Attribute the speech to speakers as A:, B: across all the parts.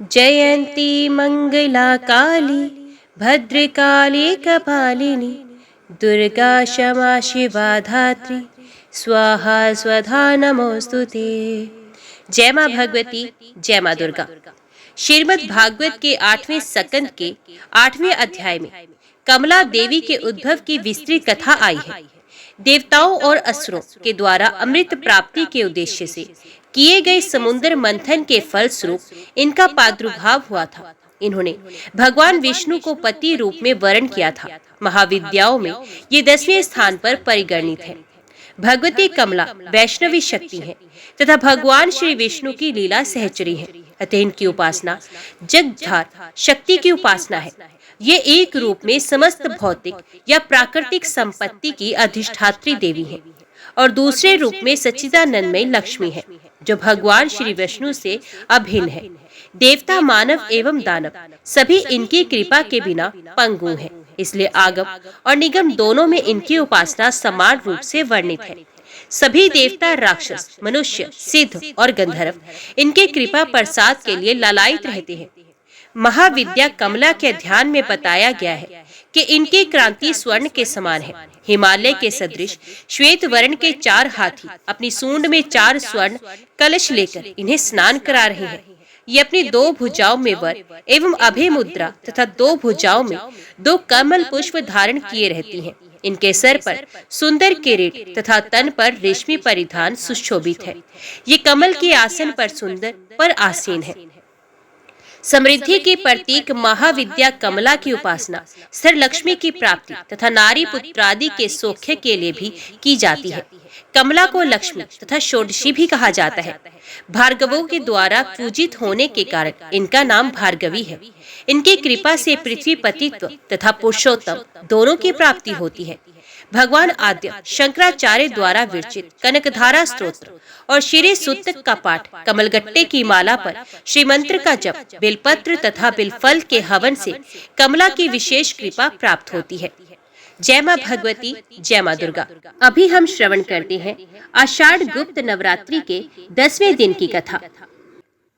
A: जयंती मंगला काली भद्रकाली कपालिनी दुर्गा क्षमा शिवा धात्री स्वाहा स्वधा नमोस्तुते। जय माँ भगवती, जय माँ दुर्गा। श्रीमद् भागवत के 8वें स्कंद के 8वें अध्याय में कमला देवी के उद्भव की विस्तृत कथा आई है। देवताओं और असुरों के द्वारा अमृत प्राप्ति के उद्देश्य से किए गए समुद्र मंथन के फलस्वरूप इनका प्रादुर्भाव हुआ था। इन्होंने भगवान विष्णु को पति रूप में वर्ण किया था। महाविद्याओं में ये 10वें स्थान पर परिगणित है। भगवती कमला वैष्णवी शक्ति है तथा भगवान श्री विष्णु की लीला सहचरी है। अतः इनकी उपासना जगधार शक्ति की उपासना है। ये एक रूप में समस्त भौतिक या प्राकृतिक संपत्ति की अधिष्ठात्री देवी है और दूसरे रूप में सच्चिदानंदमय लक्ष्मी है, जो भगवान श्री विष्णु से अभिन्न है। देवता, मानव एवं दानव सभी इनकी कृपा के बिना पंगु हैं। इसलिए आगम और निगम दोनों में इनकी उपासना समान रूप से वर्णित है। सभी देवता, राक्षस, मनुष्य, सिद्ध और गंधर्व इनके कृपा प्रसाद के लिए लालायित रहते हैं। महाविद्या कमला के ध्यान में बताया गया है कि इनकी क्रांति स्वर्ण के समान है। हिमालय के सदृश श्वेत वर्ण के 4 हाथी अपनी सूंड में 4 स्वर्ण कलश लेकर इन्हें स्नान करा रहे हैं। ये अपनी 2 भुजाओं में वर एवं अभय मुद्रा तथा 2 भुजाओं में 2 कमल पुष्प धारण किए रहती हैं। इनके सर पर सुंदर किरीट तथा तन पर रेशमी परिधान सुशोभित है। ये कमल के आसन पर सुंदर पर आसीन है। समृद्धि की प्रतीक महाविद्या कमला की उपासना स्थिर लक्ष्मी की प्राप्ति तथा नारी पुत्रादि के सौख्य के लिए भी की जाती है। कमला को लक्ष्मी तथा षोडशी भी कहा जाता है। भार्गवों के द्वारा पूजित होने के कारण इनका नाम भार्गवी है। इनकी कृपा से पृथ्वी पतित्व तथा पुरुषोत्तम दोनों की प्राप्ति होती है। भगवान आद्य शंकराचार्य द्वारा विरचित कनकधारा स्तोत्र और श्री सूक्त का पाठ, कमलगट्टे की माला पर श्रीमंत्र का जप, बेलपत्र तथा बेलफल के हवन से कमला की विशेष कृपा प्राप्त होती है। जय माँ भगवती, जय माँ दुर्गा। अभी हम श्रवण करते हैं आषाढ़ गुप्त नवरात्रि के 10वें दिन की कथा।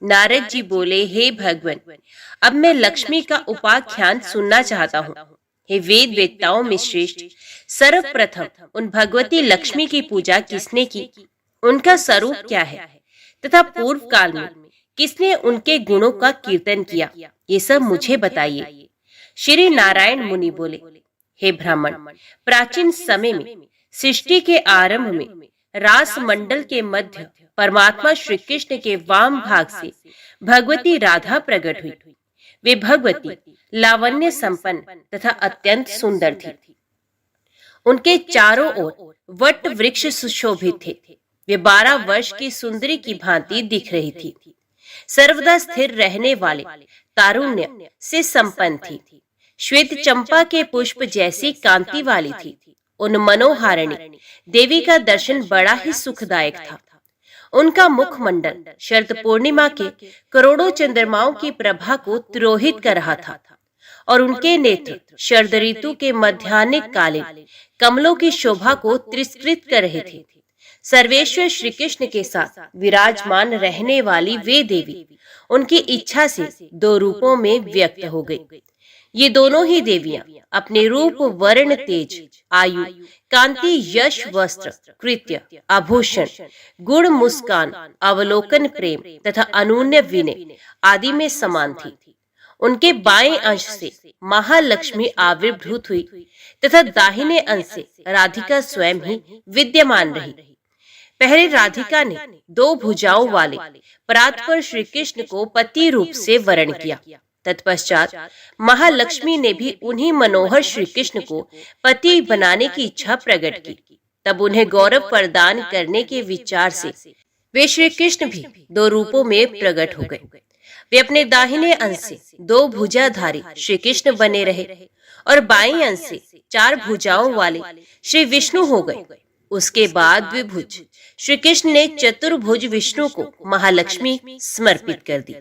A: नारद जी बोले, हे भगवान, अब मैं लक्ष्मी का उपाख्यान सुनना चाहता हूँ। हे वेद वेत्ताओं में श्रेष्ठ, सर्वप्रथम उन भगवती लक्ष्मी की पूजा किसने की, उनका स्वरूप क्या है तथा पूर्व काल में किसने उनके गुणों का कीर्तन किया, ये सब मुझे बताइए। श्री नारायण मुनि बोले, हे ब्राह्मण, प्राचीन समय में सृष्टि के आरंभ में रास मंडल के मध्य परमात्मा श्री कृष्ण के वाम भाग से भगवती राधा प्रकट हुई। वे भगवती लावण्य संपन्न तथा अत्यंत सुंदर थी। उनके चारों ओर वट वृक्ष सुशोभित थे। वे 12 वर्ष की सुंदरी की भांति दिख रही थी। सर्वदा स्थिर रहने वाले तारुण्य से संपन्न थी। श्वेत चंपा के पुष्प जैसी कांति वाली थी। उन मनोहारिणी देवी का दर्शन बड़ा ही सुखदायक था। उनका मुखमंडल शरद पूर्णिमा के करोड़ों चंद्रमाओं की प्रभा को तिरोहित कर रहा था और उनके नेत्र शरद ऋतु के मध्याह्न कालीन कमलों की शोभा को तिरस्कृत कर रहे थे। सर्वेश्वर श्री कृष्ण के साथ विराजमान रहने वाली वे देवी उनकी इच्छा से 2 रूपों में व्यक्त हो गई। ये दोनों ही देवियां अपने रूप, वर्ण, तेज, आयु, कांति, यश, वस्त्र, कृत्य, आभूषण, गुण, मुस्कान, अवलोकन, प्रेम तथा अनून्य विनय आदि में समान थी। उनके बाएं अंश से महालक्ष्मी आविर्भूत हुई तथा दाहिने अंश से राधिका स्वयं ही विद्यमान रही। पहले राधिका ने 2 भुजाओं वाले परात्पर श्री कृष्ण को पति रूप से वर्ण किया। तत्पश्चात महालक्ष्मी ने भी उन्हीं मनोहर श्री कृष्ण को पति बनाने की इच्छा प्रकट की। तब उन्हें गौरव प्रदान करने के विचार से वे श्री कृष्ण भी 2 रूपों में प्रकट हो गए। वे अपने दाहिने अंश से 2 भुजाधारी श्री कृष्ण बने रहे और बाएं अंश से 4 भुजाओं वाले श्री विष्णु हो गए। उसके बाद द्विभुज श्री कृष्ण ने चतुर्भुज विष्णु को महालक्ष्मी समर्पित कर दी,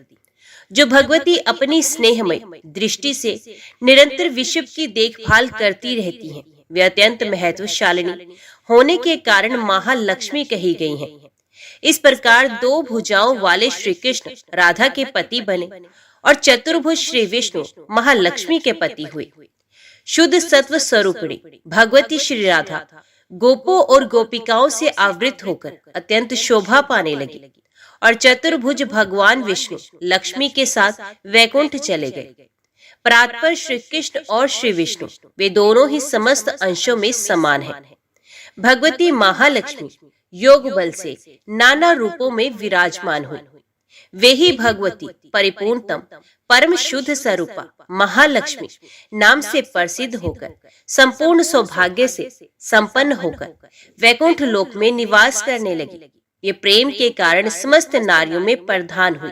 A: जो भगवती अपनी स्नेहमय दृष्टि से निरंतर विश्व की देखभाल करती रहती हैं। वे अत्यंत महत्वशालिनी होने के कारण महालक्ष्मी कही गई हैं। इस प्रकार 2 भुजाओं वाले श्री कृष्ण राधा के पति बने और चतुर्भुज श्री विष्णु महालक्ष्मी के पति हुए। शुद्ध सत्व स्वरूपिणी भगवती श्री राधा गोपों और गोपिकाओं से आवृत होकर अत्यंत शोभा पाने लगी और चतुर्भुज भगवान विष्णु लक्ष्मी के साथ वैकुंठ चले गए। परात्पर श्री कृष्ण और श्री विष्णु वे दोनों ही समस्त अंशों में समान हैं। भगवती महालक्ष्मी योग बल से नाना रूपों में विराजमान हुई। वे ही भगवती परिपूर्णतम परम शुद्ध स्वरूपा महालक्ष्मी नाम से प्रसिद्ध होकर संपूर्ण सौभाग्य से संपन्न होकर वैकुंठ लोक में निवास करने लगी। ये प्रेम के कारण समस्त नारियों में प्रधान हुई।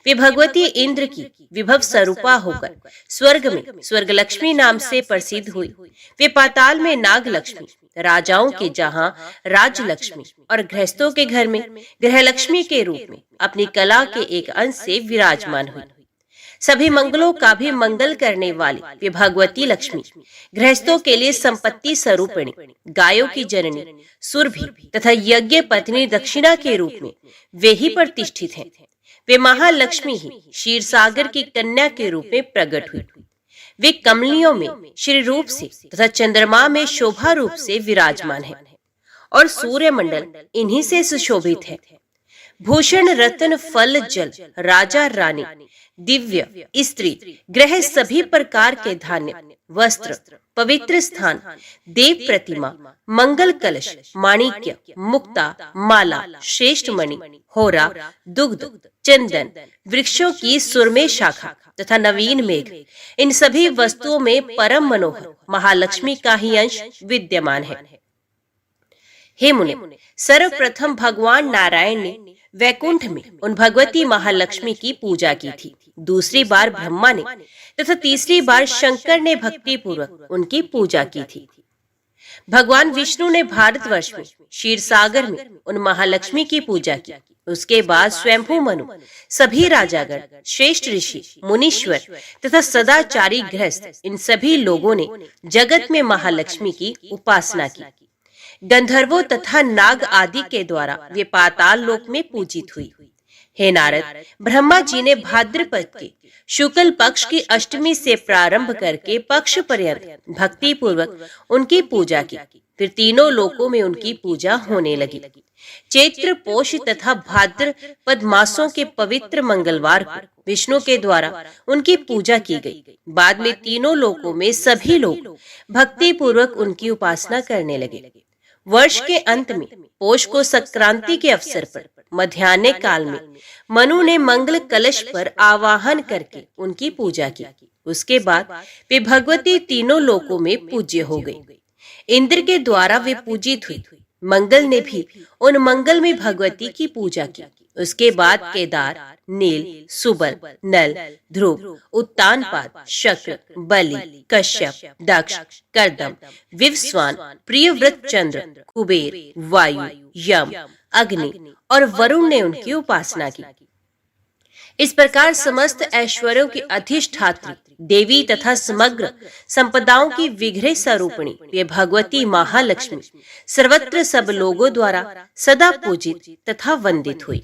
A: वे भगवती इंद्र की विभव स्वरूपा होकर स्वर्ग में स्वर्ग लक्ष्मी नाम से प्रसिद्ध हुई। वे पाताल में नाग लक्ष्मी, राजाओं के जहां राज लक्ष्मी और गृहस्थों के घर में गृह लक्ष्मी के रूप में अपनी कला के एक अंश से विराजमान हुई। सभी मंगलों का भी मंगल करने वाली वे भगवती लक्ष्मी गृहस्थों के लिए संपत्ति स्वरूपिणी, गायों की जननी सुरभि तथा यज्ञ पत्नी दक्षिणा के रूप में वे ही प्रतिष्ठित हैं। वे महालक्ष्मी ही क्षीर सागर की कन्या के रूप में प्रकट हुई। वे कमलियों में श्री रूप से तथा चंद्रमा में शोभा रूप से विराजमान है और सूर्य मंडल इन्हीं से सुशोभित है। भूषण रत्न फल जल राजा रानी दिव्य स्त्री ग्रह सभी प्रकार के धान्य वस्त्र पवित्र स्थान देव प्रतिमा मंगल कलश माणिक्य मुक्ता माला श्रेष्ठ मणि होरा दुग्ध चंदन वृक्षों की सुरमे शाखा तथा नवीन मेघ, इन सभी वस्तुओं में परम मनोहर महालक्ष्मी का ही अंश विद्यमान है। हे मुने, सर्वप्रथम भगवान नारायण ने वैकुंठ में उन भगवती महालक्ष्मी की पूजा की थी। दूसरी बार ब्रह्मा ने तथा तीसरी बार शंकर ने भक्ति पूर्वक उनकी पूजा की थी। भगवान विष्णु ने भारतवर्ष में क्षीर सागर में उन महालक्ष्मी की पूजा की। उसके बाद स्वयंभू मनु सभी राजागण श्रेष्ठ ऋषि मुनीश्वर तथा सदाचारी गृहस्थ इन सभी लोगों ने जगत में महालक्ष्मी की उपासना की। गंधर्वों तथा नाग आदि के द्वारा वे पाताल लोक में पूजित हुई। हे नारद, ब्रह्मा जी ने भाद्रपद के शुक्ल पक्ष की अष्टमी से प्रारंभ करके पक्ष पर्यंत भक्ति पूर्वक उनकी पूजा की। फिर तीनों लोकों में उनकी पूजा होने लगी। चैत्र पोष तथा भाद्रपद मासों के पवित्र मंगलवार को विष्णु के द्वारा उनकी पूजा की गई। बाद में तीनों लोकों में सभी लोग भक्ति पूर्वक उनकी उपासना करने लगे। वर्ष के अंत में पोष को संक्रांति के अवसर पर मध्याह्न काल में मनु ने मंगल कलश पर आवाहन करके उनकी पूजा की। उसके बाद वे भगवती तीनों लोकों में पूज्य हो गई। इंद्र के द्वारा वे पूजित हुई। मंगल ने भी उन मंगल में भगवती की पूजा की। उसके बाद केदार, नील, सुबल, नल, ध्रुव, उत्तानपाद, शक्र, बलि, कश्यप, दक्ष, कर्दम, विवस्वान, प्रियव्रत चंद्र, कुबेर, वायु, यम, अग्नि और वरुण ने उनकी उपासना की। इस प्रकार समस्त ऐश्वर्यों की अधिष्ठात्री देवी तथा समग्र संपदाओं की विग्रह स्वरूपिणी वे भगवती महालक्ष्मी सर्वत्र सब लोगों द्वारा सदा पूजित तथा वंदित हुई।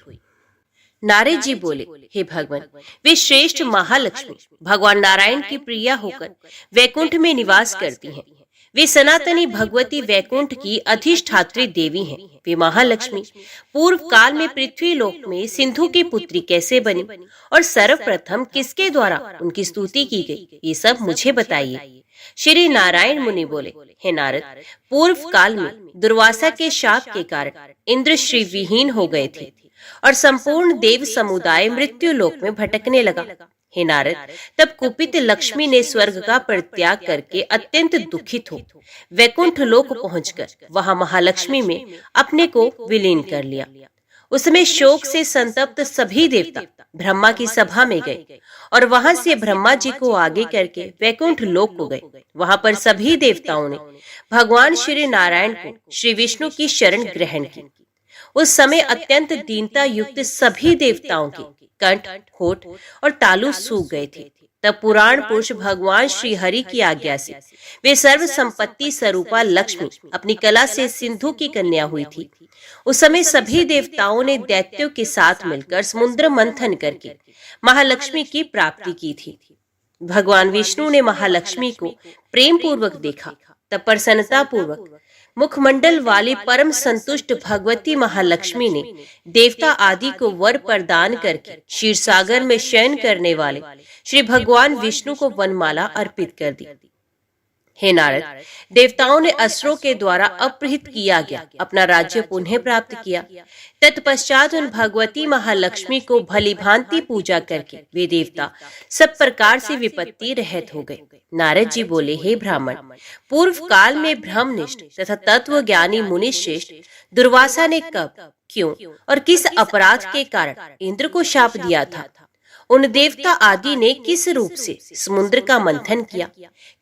A: नारद जी बोले, हे भगवान, वे श्रेष्ठ महालक्ष्मी भगवान नारायण की प्रिया होकर वैकुंठ में निवास करती हैं। वे सनातनी भगवती वैकुंठ की अधिष्ठात्री देवी हैं। वे महालक्ष्मी पूर्व काल में पृथ्वी लोक में सिंधु की पुत्री कैसे बनी और सर्वप्रथम किसके द्वारा उनकी स्तुति की गई, ये सब मुझे बताइए। श्री नारायण मुनि बोले, हे नारद, पूर्व काल में दुर्वासा के शाप के कारण इंद्र श्री विहीन हो गए थे और संपूर्ण देव समुदाय मृत्यु लोक में भटकने लगा। हे नारद, तब कुपित लक्ष्मी ने स्वर्ग का परित्याग करके अत्यंत दुखित हो वैकुंठ लोक पहुंचकर वहां महालक्ष्मी में अपने को विलीन कर लिया। उसमें शोक से संतप्त सभी देवता ब्रह्मा की सभा में गए और वहां से ब्रह्मा जी को आगे करके वैकुंठ लोक को गए। वहां पर सभी देवताओं ने भगवान श्री नारायण को श्री विष्णु की शरण ग्रहण की। उस समय अत्यंत दीनता युक्त सभी देवताओं के कंठ, होठ और तालु सूख गए थे। तब पुराण पुरुष भगवान श्री हरि की आज्ञा से वे सर्व संपत्ति स्वरूपा लक्ष्मी अपनी कला से सिंधु की कन्या हुई थी। उस समय सभी देवताओं ने दैत्यों के साथ मिलकर समुद्र मंथन करके महालक्ष्मी की प्राप्ति की थी। भगवान विष्णु ने महालक्ष्मी को प्रेम पूर्वक देखा। तब प्रसन्नता पूर्वक मुखमंडल वाली परम संतुष्ट भगवती महालक्ष्मी ने देवता आदि को वर प्रदान करके क्षीर सागर में शयन करने वाले श्री भगवान विष्णु को वनमाला अर्पित कर दी। हे नारद, देवताओं ने असुरों के द्वारा अपहृत किया गया अपना राज्य पुनः प्राप्त किया। तत्पश्चात उन भगवती महालक्ष्मी को भली भांति पूजा करके वे देवता सब प्रकार से विपत्ति रहित हो गए। नारद जी बोले, हे ब्राह्मण, पूर्व काल में ब्रह्मनिष्ठ तथा तत्व ज्ञानी मुनि श्रेष्ठ दुर्वासा ने कब, क्यों और किस अपराध के कारण इंद्र को शाप दिया था? उन देवता आदि ने किस रूप से समुद्र का मंथन किया?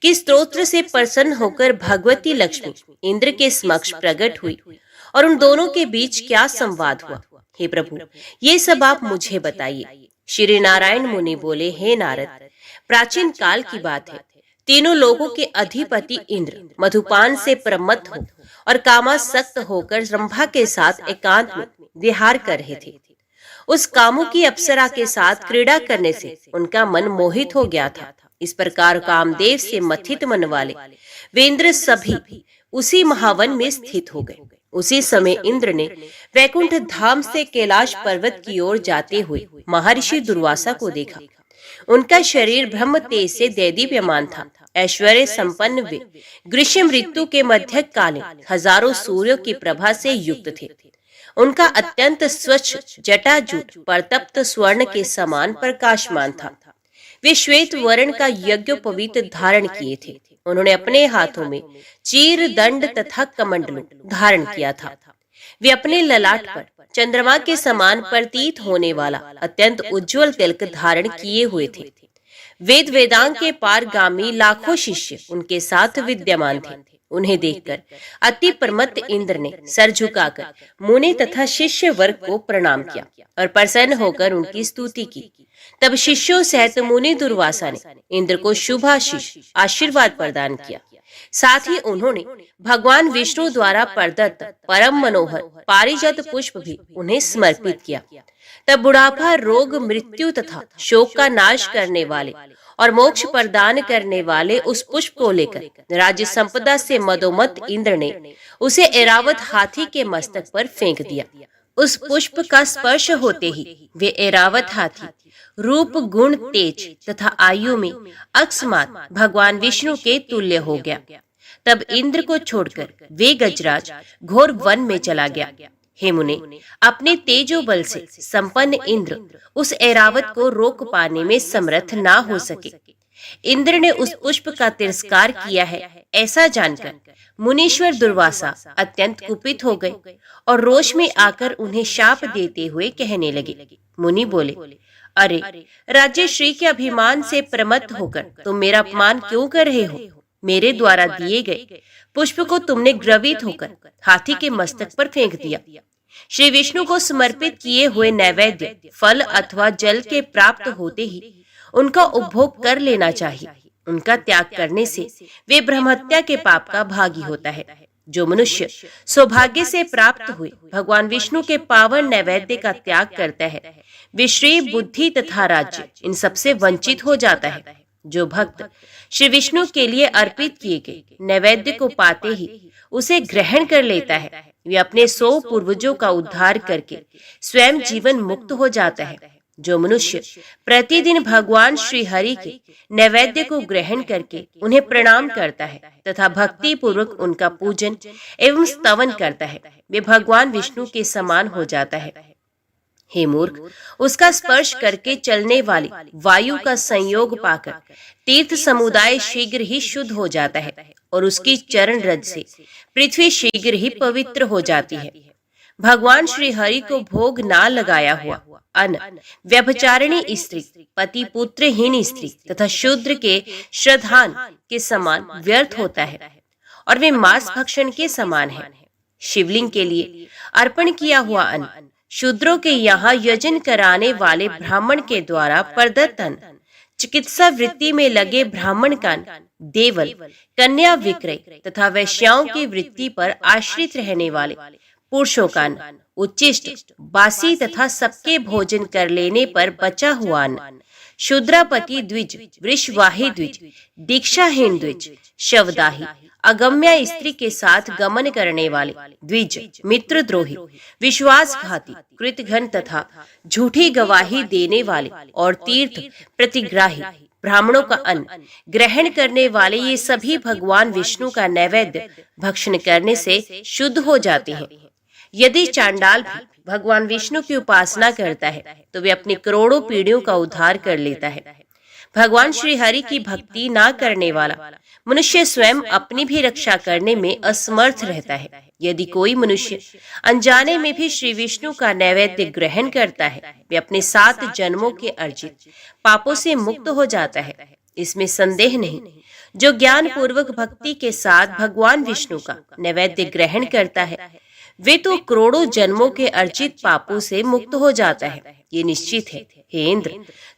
A: किस स्तोत्र से प्रसन्न होकर भगवती लक्ष्मी इंद्र के समक्ष प्रकट हुई और उन दोनों के बीच क्या संवाद हुआ? हे प्रभु, ये सब आप मुझे बताइए। श्री नारायण मुनि बोले, हे नारद, प्राचीन काल की बात है। तीनों लोगों के अधिपति इंद्र मधुपान से प्रमत्त हो और कामासक्त होकर रंभा के साथ एकांत में विहार कर रहे थे। उस कामुकी अप्सरा के साथ क्रीड़ा करने से उनका मन मोहित हो गया था। इस प्रकार कामदेव से मथित मन वाले वे इंद्र सभी उसी महावन में स्थित हो गए। उसी समय इंद्र ने वैकुंठ धाम से कैलाश पर्वत की ओर जाते हुए महर्षि दुर्वासा को देखा। उनका शरीर ब्रह्म तेज से दैदीप्यमान था। ऐश्वर्य संपन्न वे ग्रीष्म ऋतु के मध्य कालीन हजारों सूर्यों की प्रभा से युक्त थे। उनका अत्यंत स्वच्छ जटाजूट परतप्त स्वर्ण के समान प्रकाशमान था। वे श्वेत वर्ण का यज्ञोपवीत धारण किए थे। उन्होंने अपने हाथों में चीर दंड तथा कमंडलू धारण किया था। वे अपने ललाट पर चंद्रमा के समान प्रतीत होने वाला अत्यंत उज्जवल तिलक धारण किए हुए थे। वेद वेदांग के पारगामी लाखों शिष्य उनके साथ विद्यमान थे। उन्हें देखकर अति प्रमत्त इंद्र ने सर झुकाकर मुनि तथा शिष्य वर्ग को प्रणाम किया और प्रसन्न होकर उनकी स्तुति की। तब शिष्यों सहित मुनि दुर्वासा ने इंद्र को शुभाशीष आशीर्वाद प्रदान किया। साथ ही उन्होंने भगवान विष्णु द्वारा प्रदत्त परम मनोहर पारिजात पुष्प भी उन्हें समर्पित किया। तब बुढ़ापा, रोग, मृत्यु तथा शोक का नाश करने वाले और मोक्ष प्रदान करने वाले उस पुष्प को लेकर राज्य संपदा से मदोमत इंद्र ने उसे ऐरावत हाथी के मस्तक पर फेंक दिया। उस पुष्प का स्पर्श होते ही वे ऐरावत हाथी रूप, गुण, तेज तथा आयु में अकस्मात भगवान विष्णु के तुल्य हो गया। तब इंद्र को छोड़कर वे गजराज घोर वन में चला गया। हे मुने, अपने तेजो बल से संपन्न इंद्र उस ऐरावत को रोक पाने में समर्थ ना हो सके। इंद्र ने उस पुष्प का तिरस्कार किया है ऐसा जानकर मुनीश्वर दुर्वासा अत्यंत कुपित हो गए और रोष में आकर उन्हें शाप देते हुए कहने लगे। मुनि बोले, अरे राज्य श्री के अभिमान से प्रमत्त होकर तुम मेरा अपमान क्यों कर रहे हो? मेरे द्वारा दिए गए पुष्प को तुमने ग्रवित होकर हाथी के मस्तक पर फेंक दिया। श्री विष्णु को समर्पित किए हुए नैवेद्य, फल अथवा जल के प्राप्त होते ही उनका उपभोग कर लेना चाहिए। उनका त्याग करने से वे ब्रह्महत्या के पाप का भागी होता है। जो मनुष्य सौभाग्य से प्राप्त हुए भगवान विष्णु के पावन नैवेद्य का त्याग करता है, वे श्री, बुद्धि तथा राज्य इन सबसे वंचित हो जाता है। जो भक्त श्री विष्णु के लिए अर्पित किए गए नैवेद्य को पाते ही उसे ग्रहण कर लेता है, वे अपने 100 पूर्वजों का उद्धार करके स्वयं जीवन मुक्त हो जाता है। जो मनुष्य प्रतिदिन भगवान श्री हरि के नैवेद्य को ग्रहण करके उन्हें प्रणाम करता है तथा भक्ति पूर्वक उनका पूजन एवं स्तवन करता है, वे भगवान विष्णु के समान हो जाता है। हे मूर्ख, उसका स्पर्श करके चलने वाली वायु का संयोग पाकर तीर्थ समुदाय शीघ्र ही शुद्ध हो जाता है और उसकी चरण रज से पृथ्वी शीघ्र ही पवित्र हो जाती है। भगवान श्री हरि को भोग ना लगाया हुआ अन्न व्यभिचारिणी स्त्री, पति पुत्रहीन स्त्री तथा शूद्र के श्रद्धान के समान व्यर्थ होता है और वे मांस भक्षण के समान है। शिवलिंग के लिए अर्पण किया हुआ अन्न, शूद्रों के यहाँ यजन कराने वाले ब्राह्मण के द्वारा प्रदत्त अन्न, चिकित्सा वृत्ति में लगे ब्राह्मण कान, देवल, कन्या विक्रय तथा वैश्याओं की वृत्ति पर आश्रित रहने वाले पुरुषों का अन्न, उच्चिष्ट, बासी तथा सबके भोजन कर लेने पर बचा हुआ अन्न, शूद्रापति द्विज, वृषवाही द्विज, दीक्षाहीन द्विज, शवदाही, अगम्या स्त्री के साथ गमन करने वाले द्विज, मित्रद्रोही, विश्वासघाती, कृतघ्न तथा झूठी गवाही देने वाले और तीर्थ प्रतिग्राही ब्राह्मणों का अन्न ग्रहण करने वाले, ये सभी भगवान विष्णु का नैवेद्य भक्षण करने से शुद्ध हो जाते हैं। यदि चांडाल भी भगवान विष्णु की उपासना करता है तो वे अपनी करोड़ों पीढ़ियों का उद्धार कर लेता है। भगवान श्री हरि की भक्ति ना करने वाला मनुष्य स्वयं अपनी भी रक्षा करने में असमर्थ रहता है। यदि कोई मनुष्य अनजाने में भी श्री विष्णु का नैवेद्य ग्रहण करता है, वे अपने 7 जन्मों के अर्जित पापों से मुक्त हो जाता है, इसमें संदेह नहीं। जो ज्ञान पूर्वक भक्ति के साथ भगवान विष्णु का नैवेद्य ग्रहण करता है, वे तो करोड़ों जन्मों के अर्जित पापों से मुक्त हो जाता है, ये निश्चित है। हे इंद्र,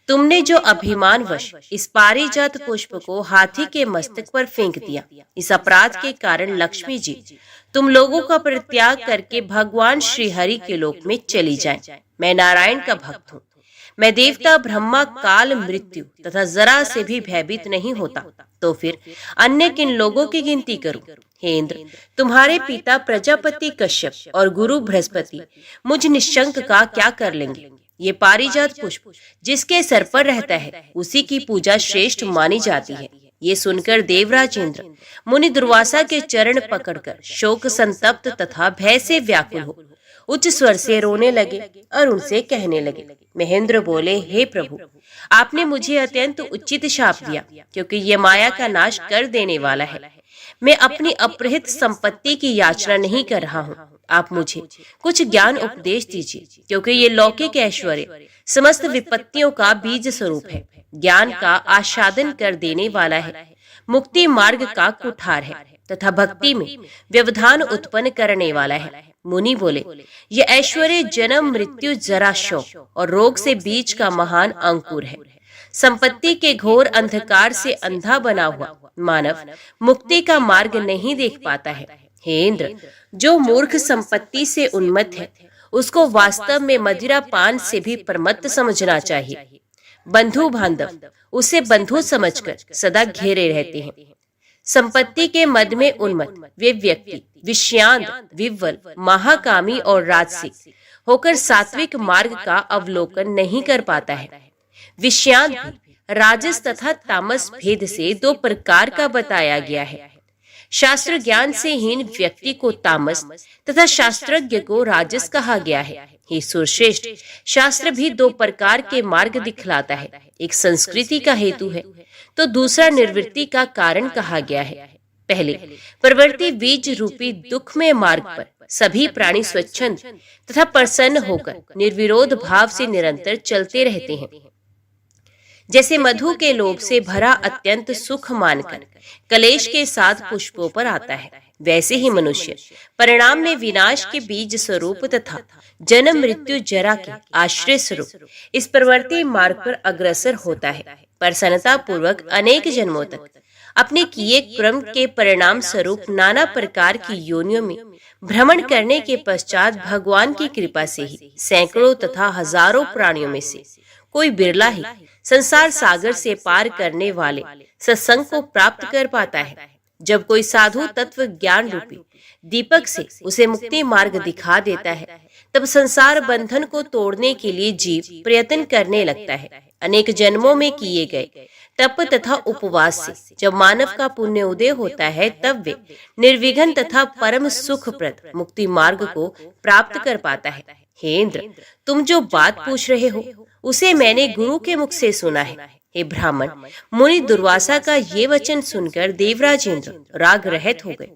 A: तुमने जो अभिमानवश इस पारिजात पुष्प को हाथी के मस्तक पर फेंक दिया, इस अपराध के कारण लक्ष्मी जी तुम लोगों का परित्याग करके भगवान श्री हरि के लोक में चली जाएं। मैं नारायण का भक्त हूँ। मैं देवता ब्रह्मा काल, मृत्यु तथा जरा से भी भयभीत नहीं होता, तो फिर अन्य किन लोगों की गिनती करूं? हे इंद्र, तुम्हारे पिता प्रजापति कश्यप और गुरु बृहस्पति मुझ निशंक का क्या कर लेंगे? ये पारिजात पुष्प जिसके सर पर रहता है, उसी की पूजा श्रेष्ठ मानी जाती है। ये सुनकर देवराज इंद्र मुनि दुर्वासा के चरण पकड़कर शोक संतप्त तथा भय से व्याकुल हो उच्च स्वर से रोने लगे और उनसे कहने लगे। महेंद्र बोले, हे प्रभु, आपने मुझे अत्यंत उचित शाप दिया, क्योंकि ये माया का नाश कर देने वाला है। मैं अपनी अपहृत संपत्ति की याचना नहीं कर रहा हूँ। आप मुझे कुछ ज्ञान उपदेश दीजिए, क्योंकि ये लौकिक ऐश्वर्य समस्त विपत्तियों का बीज स्वरूप है, ज्ञान का आस्वादन कर देने वाला है, मुक्ति मार्ग का कुठार है तथा भक्ति में व्यवधान उत्पन्न करने वाला है। मुनि बोले, यह ऐश्वर्य जन्म, मृत्यु, जरा, शोक और रोग से बीज का महान अंकुर है। संपत्ति के घोर अंधकार से अंधा बना हुआ मानव मुक्ति का मार्ग नहीं देख पाता है। हे इंद्र, जो मूर्ख संपत्ति से उन्मत्त है, उसको वास्तव में मदिरा पान से भी प्रमत्त समझना चाहिए। बंधु बांधव उसे बंधु समझकर सदा घेरे रहते हैं। संपत्ति के मद में उन्मत्त वे व्यक्ति विषयांत, विव्वल, महाकामी और राजसिक होकर सात्विक मार्ग का अवलोकन नहीं कर पाता है। विषयांत भी राजस तथा तामस भेद से 2 प्रकार का बताया गया है। शास्त्र ज्ञान से हीन व्यक्ति को तामस तथा शास्त्रज्ञ को राजस कहा गया है। हे सुरश्रेष्ठ, शास्त्र भी 2 प्रकार के मार्ग दिखलाता है। एक संस्कृति का हेतु है तो दूसरा निर्वृत्ति का कारण कहा गया है। पहले प्रवृत्ति बीज रूपी दुख में मार्ग पर सभी प्राणी स्वच्छंद तथा प्रसन्न होकर निर्विरोध भाव से निरंतर चलते रहते हैं। जैसे मधु के लोभ से भरा अत्यंत सुख मानकर कलेश के साथ पुष्पों पर आता है, वैसे ही मनुष्य परिणाम में विनाश के बीज स्वरूप तथा जन्म, मृत्यु, जरा के आश्रय स्वरूप इस प्रवृत्ति मार्ग पर अग्रसर होता है। प्रसन्नता पूर्वक अनेक जन्मों तक अपने किए क्रम के परिणाम स्वरूप नाना प्रकार की योनियों में भ्रमण करने के पश्चात भगवान की कृपा से ही सैकड़ों तथा हजारों प्राणियों में से कोई बिरला ही संसार सागर से पार करने वाले सत्संग को प्राप्त कर पाता है। जब कोई साधु तत्व ज्ञान रूपी दीपक से उसे मुक्ति मार्ग दिखा देता है, तब संसार बंधन को तोड़ने के लिए जीव प्रयत्न करने लगता है। अनेक जन्मों में किए गए तप तथा उपवास से जब मानव का पुण्य उदय होता है, तब वे निर्विघ्न तथा परम सुखप्रद मुक्ति मार्ग को प्राप्त कर पाता है। हे इंद्र, तुम जो बात पूछ रहे हो उसे मैंने गुरु के मुख से सुना है। हे ब्राह्मण, मुनि दुर्वासा का ये वचन सुनकर देवराज इंद्र राग रहित हो गए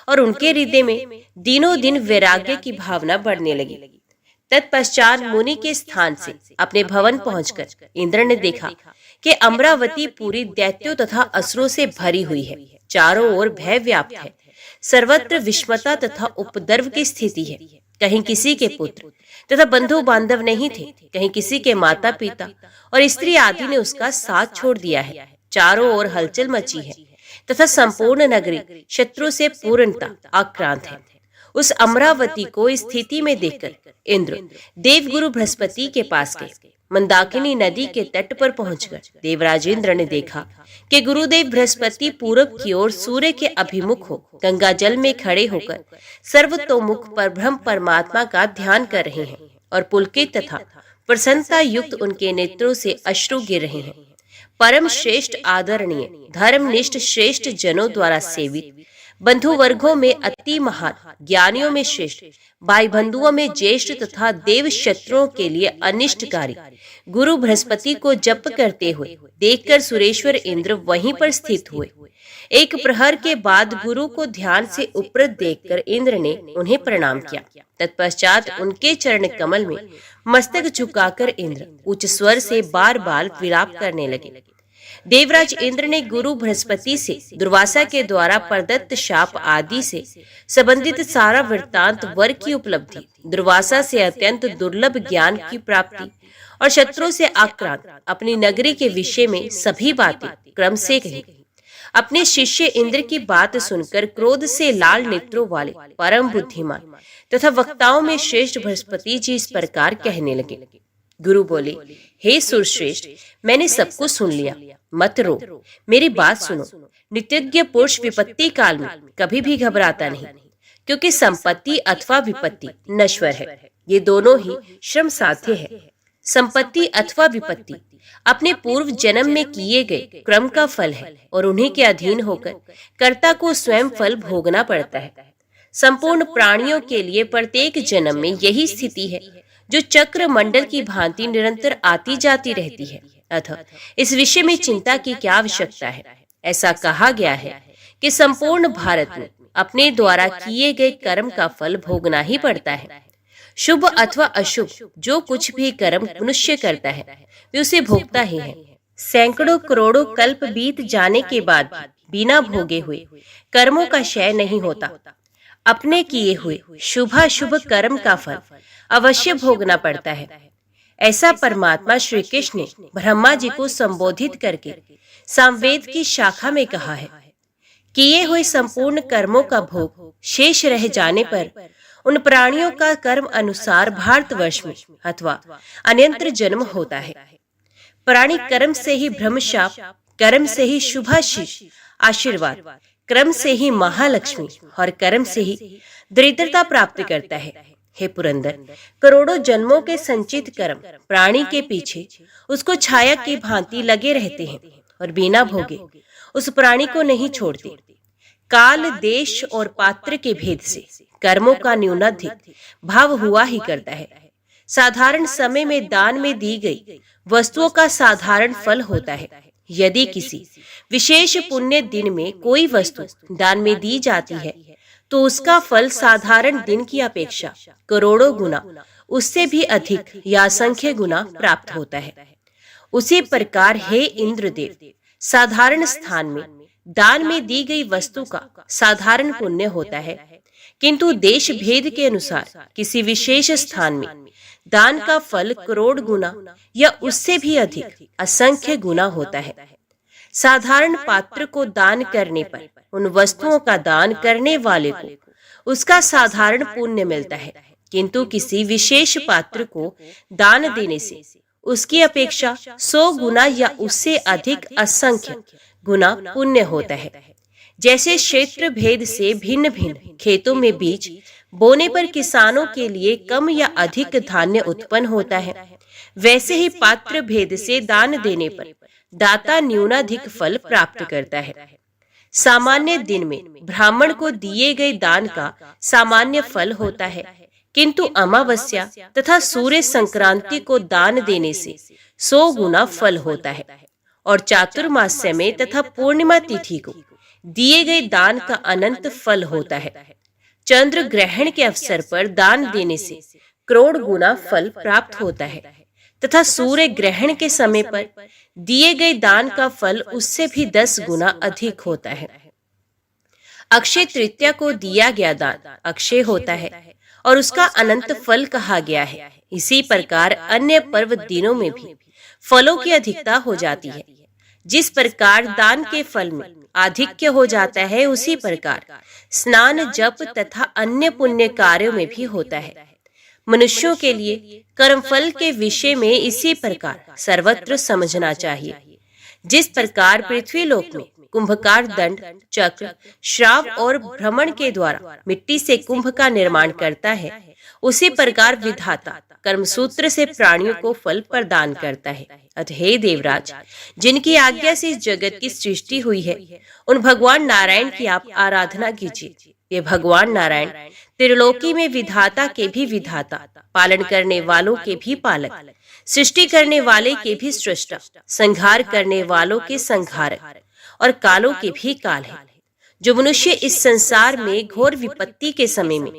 A: और उनके हृदय में दिनों दिन वैराग्य की भावना बढ़ने लगी। तत्पश्चात मुनि के स्थान से अपने भवन पहुंचकर इंद्र ने देखा कि अमरावती पूरी दैत्यों तथा असुरों से भरी हुई है। चारों ओर भय व्याप्त है, सर्वत्र विषमता तथा उपद्रव की स्थिति है। कहीं किसी के पुत्र, तथा बंधु बांधव नहीं थे, कहीं किसी के माता पिता और स्त्री आदि ने उसका साथ छोड़ दिया है। चारों ओर हलचल मची है तथा संपूर्ण नगरी शत्रु से पूर्णता आक्रांत है। उस अमरावती को इस स्थिति में देखकर इंद्र देवगुरु बृहस्पति के पास गए। मंदाकिनी नदी के तट पर पहुंचकर देवराज इंद्र ने देखा कि गुरुदेव बृहस्पति पूरब की ओर सूर्य के अभिमुख हो गंगा जल में खड़े होकर सर्वतोमुख परब्रह्म परमात्मा का ध्यान कर रहे हैं और पुलकित तथा प्रसन्नता युक्त उनके नेत्रों से अश्रु गिर रहे हैं। परम श्रेष्ठ आदरणीय धर्मनिष्ठ श्रेष्ठ जनों द्वारा सेवित, बंधु वर्गों में अति महान, ज्ञानियों में श्रेष्ठ, भाई बंधुओं में ज्येष्ठ तथा देव शत्रुओं के लिए अनिष्टकारी गुरु बृहस्पति को जप करते हुए देखकर सुरेश्वर इंद्र वहीं पर स्थित हुए। एक प्रहर के बाद गुरु को ध्यान से उपरत देखकर इंद्र ने उन्हें प्रणाम किया। तत्पश्चात उनके चरण कमल में मस्तक झुकाकर इंद्र उच्च स्वर से बार बार विलाप करने लगे। देवराज इंद्र ने गुरु बृहस्पति से दुर्वासा के द्वारा प्रदत्त शाप आदि से संबंधित सारा वृत्तांत, वर की उपलब्धि, दुर्वासा से अत्यंत दुर्लभ ज्ञान की प्राप्ति और शत्रु से आक्रांत अपनी नगरी के विषय में सभी बातें क्रम से कही। अपने शिष्य इंद्र की बात सुनकर क्रोध से लाल नेत्रों वाले परम बुद्धिमान तथा वक्ताओं में श्रेष्ठ बृहस्पति जी इस प्रकार कहने लगे। गुरु बोले, हे सुरश्रेष्ठ, मैंने सब कुछ सुन लिया, मत रो, मेरी बात सुनो। नित्यज्ञ पुरुष विपत्ति काल में कभी भी घबराता नहीं, क्योंकि संपत्ति अथवा विपत्ति नश्वर है, ये दोनों ही श्रम साध्य है। संपत्ति अथवा विपत्ति अपने पूर्व जन्म में किए गए क्रम का फल है और उन्हीं के अधीन होकर कर्ता को स्वयं फल भोगना पड़ता है। संपूर्ण प्राणियों के लिए प्रत्येक जन्म में यही स्थिति है, जो चक्र मंडल की भांति निरंतर आती जाती रहती है। अतः इस विषय में चिंता की क्या आवश्यकता है। ऐसा कहा गया है कि संपूर्ण भारत में अपने द्वारा किए गए कर्म का फल भोगना ही पड़ता है। शुभ अथवा अशुभ जो कुछ भी कर्म मनुष्य करता है, वे उसे भोगता ही है। सैकड़ों करोड़ों कल्प बीत जाने के बाद बिना भोगे हुए कर्मों का क्षय नहीं होता। अपने किए हुए शुभाशुभ कर्म का फल अवश्य भोगना पड़ता है। ऐसा परमात्मा श्री कृष्ण ने ब्रह्मा जी को संबोधित करके सामवेद की शाखा में कहा है। किए हुए संपूर्ण कर्मों का भोग शेष रह जाने पर उन प्राणियों का कर्म अनुसार भारतवर्ष में अथवा अन्यत्र जन्म होता है। प्राणी कर्म से ही ब्रह्मशाप, कर्म से ही शुभाशीष आशीर्वाद, कर्म से ही महालक्ष्मी और कर्म से ही दरिद्रता प्राप्त करता है। हे पुरंदर, करोड़ों जन्मों के संचित कर्म प्राणी के पीछे उसको छाया की भांति लगे रहते हैं और बिना भोगे उस प्राणी को नहीं छोड़ते। काल, देश और पात्र के भेद से कर्मों का न्यूनाधिक भाव हुआ ही करता है। साधारण समय में दान में दी गई वस्तुओं का साधारण फल होता है। यदि किसी विशेष पुण्य दिन में कोई वस्तु दान में दी जाती है, तो उसका फल साधारण दिन की अपेक्षा करोड़ों गुना, उससे भी अधिक या असंख्य गुना प्राप्त होता है। उसी प्रकार हे इंद्रदेव, साधारण स्थान में दान में दी गई वस्तु का साधारण पुण्य होता है, किंतु देश भेद के अनुसार किसी विशेष स्थान में दान का फल करोड़ गुना या उससे भी अधिक असंख्य गुना होता है। साधारण पात्र को दान करने पर उन वस्तुओं का दान करने वाले को उसका साधारण पुण्य मिलता है, किंतु किसी विशेष पात्र को दान देने से उसकी अपेक्षा 100 गुना या उससे अधिक असंख्य गुना पुण्य होता है। जैसे क्षेत्र भेद से भिन्न भिन्न खेतों में बीज बोने पर किसानों के लिए कम या अधिक धान्य उत्पन्न होता है, वैसे ही पात्र भेद से दान देने पर दाता न्यूनाधिक फल प्राप्त करता है। सामान्य दिन में ब्राह्मण को दिए गए दान का सामान्य फल होता है, किंतु अमावस्या तथा सूर्य संक्रांति को दान देने से 100 गुना फल होता है। और चातुर्मास्य में तथा पूर्णिमा तिथि को दिए गए दान का अनंत फल होता है। चंद्र ग्रहण के अवसर पर दान देने से करोड़ गुना फल प्राप्त होता है तथा सूर्य ग्रहण के समय पर दिए गए दान का फल उससे भी 10 गुना अधिक होता है। अक्षय तृतीया को दिया गया दान अक्षय होता है और उसका अनंत फल कहा गया है। इसी प्रकार अन्य पर्व दिनों में भी फलों की अधिकता हो जाती है। जिस प्रकार दान के फल में आधिक्य हो जाता है, उसी प्रकार स्नान, जप तथा अन्य पुण्य कार्यों में भी होता है। मनुष्यों के लिए कर्मफल के विषय में इसी प्रकार सर्वत्र समझना चाहिए। जिस प्रकार पृथ्वी लोक में कुंभकार दंड, चक्र, श्राव और भ्रमण के द्वारा मिट्टी से कुंभ का निर्माण करता है, उसी प्रकार विधाता कर्मसूत्र से प्राणियों को फल प्रदान करता है। अतः हे देवराज, जिनकी आज्ञा से इस जगत की सृष्टि हुई है, उन भगवान नारायण की आप आराधना कीजिए। ये भगवान नारायण त्रिलोकी में विधाता के भी विधाता, पालन करने वालों के भी पालक, सृष्टि करने वाले के भी सृष्टा, संहार करने वालों के संहारक और कालों के भी काल है। जो मनुष्य इस संसार में घोर विपत्ति के समय में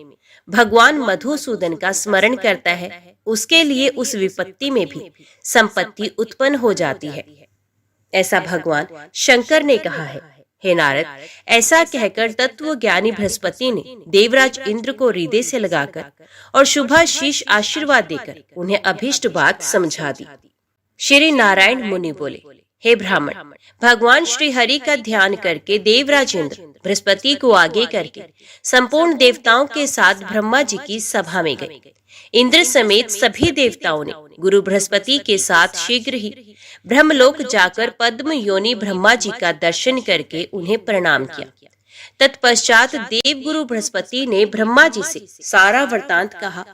A: भगवान मधुसूदन का स्मरण करता है, उसके लिए उस विपत्ति में भी संपत्ति उत्पन्न हो जाती है। ऐसा भगवान शंकर ने कहा है। हे नारद, ऐसा कहकर तत्व ज्ञानी बृहस्पति ने देवराज इंद्र को हृदय से लगाकर और शुभाशीष आशीर्वाद देकर उन्हें अभीष्ट बात समझा दी। श्री नारायण मुनि बोले, हे ब्राह्मण, भगवान श्री हरि का ध्यान करके देवराज इंद्र बृहस्पति को आगे करके संपूर्ण देवताओं के साथ ब्रह्मा जी की सभा में गए। इंद्र समेत सभी देवताओं ने गुरु बृहस्पति के साथ शीघ्र ही ब्रह्मलोक जाकर पद्म योनि ब्रह्मा जी का दर्शन करके उन्हें प्रणाम किया। तत्पश्चात देव गुरु बृहस्पति ने ब्रह्मा जी से सारा वृतांत कहा।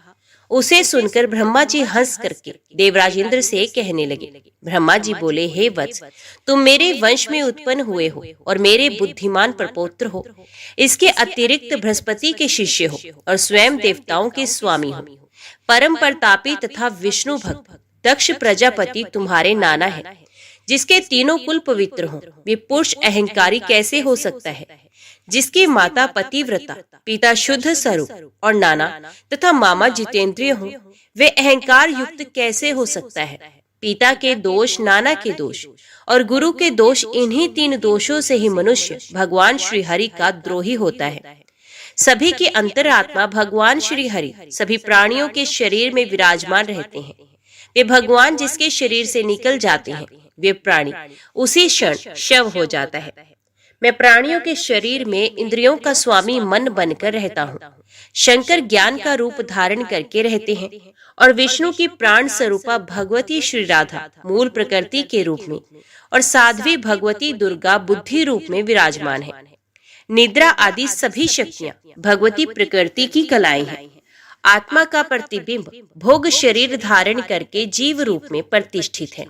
A: उसे सुनकर ब्रह्मा जी हंस करके देवराज इंद्र से कहने लगे। ब्रह्मा जी बोले, हे वत्स, तुम मेरे वंश में उत्पन्न हुए हो और मेरे बुद्धिमान प्रपौत्र हो। इसके अतिरिक्त बृहस्पति के शिष्य हो और स्वयं देवताओं के स्वामी हो। परम प्रतापी तथा विष्णु भक्त दक्ष प्रजापति तुम्हारे नाना है, जिसके तीनों कुल पवित्र हों। वे पुरुष अहंकारी कैसे हो सकता है? जिसकी माता पतिव्रता, पिता शुद्ध स्वरूप और नाना तथा मामा जितेंद्रिय हों, वे अहंकार युक्त कैसे हो सकता है? पिता के दोष, नाना के दोष और गुरु के दोष, इन्हीं तीन दोषों से ही मनुष्य भगवान श्री हरि का द्रोही होता है। सभी की अंतरात्मा भगवान श्री हरि सभी प्राणियों के शरीर में विराजमान रहते हैं। वे भगवान जिसके शरीर से निकल जाते हैं, वे प्राणी उसी क्षण शव हो जाता है। मैं प्राणियों के शरीर में इंद्रियों का स्वामी मन बनकर रहता हूँ। शंकर ज्ञान का रूप धारण करके रहते हैं और विष्णु की प्राण स्वरूपा भगवती श्री राधा मूल प्रकृति के रूप में और साध्वी भगवती दुर्गा बुद्धि रूप में विराजमान है। निद्रा आदि सभी शक्तियाँ भगवती प्रकृति की कलाएं हैं। आत्मा का प्रतिबिंब भोग शरीर धारण करके जीव रूप में प्रतिष्ठित है।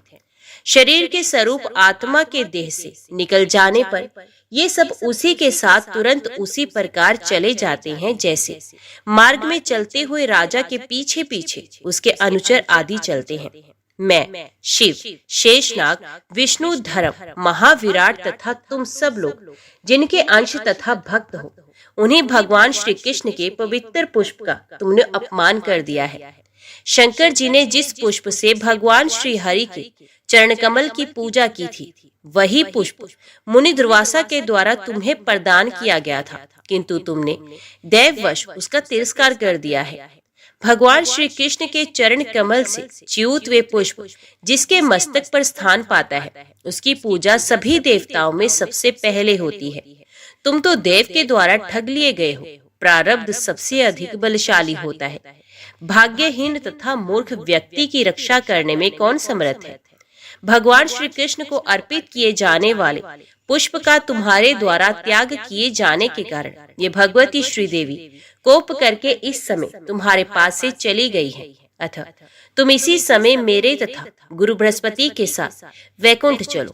A: शरीर के स्वरूप आत्मा के देह से निकल जाने पर ये सब उसी के साथ तुरंत उसी प्रकार चले जाते हैं, जैसे मार्ग में चलते हुए राजा के पीछे पीछे उसके अनुचर आदि चलते हैं। मैं शिव, शेषनाग, विष्णु, धर्म, महाविराट तथा तुम सब लोग जिनके अंश तथा भक्त हो, उन्हीं भगवान श्री कृष्ण के पवित्र पुष्प का तुमने अपमान कर दिया है। शंकर जी ने जिस पुष्प से भगवान श्री हरि के चरण कमल की पूजा की थी, वही पुष्प मुनि दुर्वासा के द्वारा तुम्हें प्रदान किया गया था, किंतु तुमने दैववश उसका तिरस्कार कर दिया है। भगवान श्री कृष्ण के चरण कमल से च्युत वे पुष्प जिसके मस्तक पर स्थान पाता है, उसकी पूजा सभी देवताओं में सबसे पहले होती है। तुम तो देव के द्वारा ठग लिए गए हो। प्रारब्ध सबसे अधिक बलशाली होता है। भाग्यहीन तथा मूर्ख व्यक्ति की रक्षा करने में कौन समर्थ है? भगवान श्री कृष्ण को अर्पित किए जाने वाले पुष्प का तुम्हारे द्वारा त्याग किए जाने के कारण ये भगवती श्री देवी कोप करके इस समय तुम्हारे पास से चली गई है। अतः तुम इसी समय मेरे तथा गुरु बृहस्पति के साथ वैकुंठ चलो।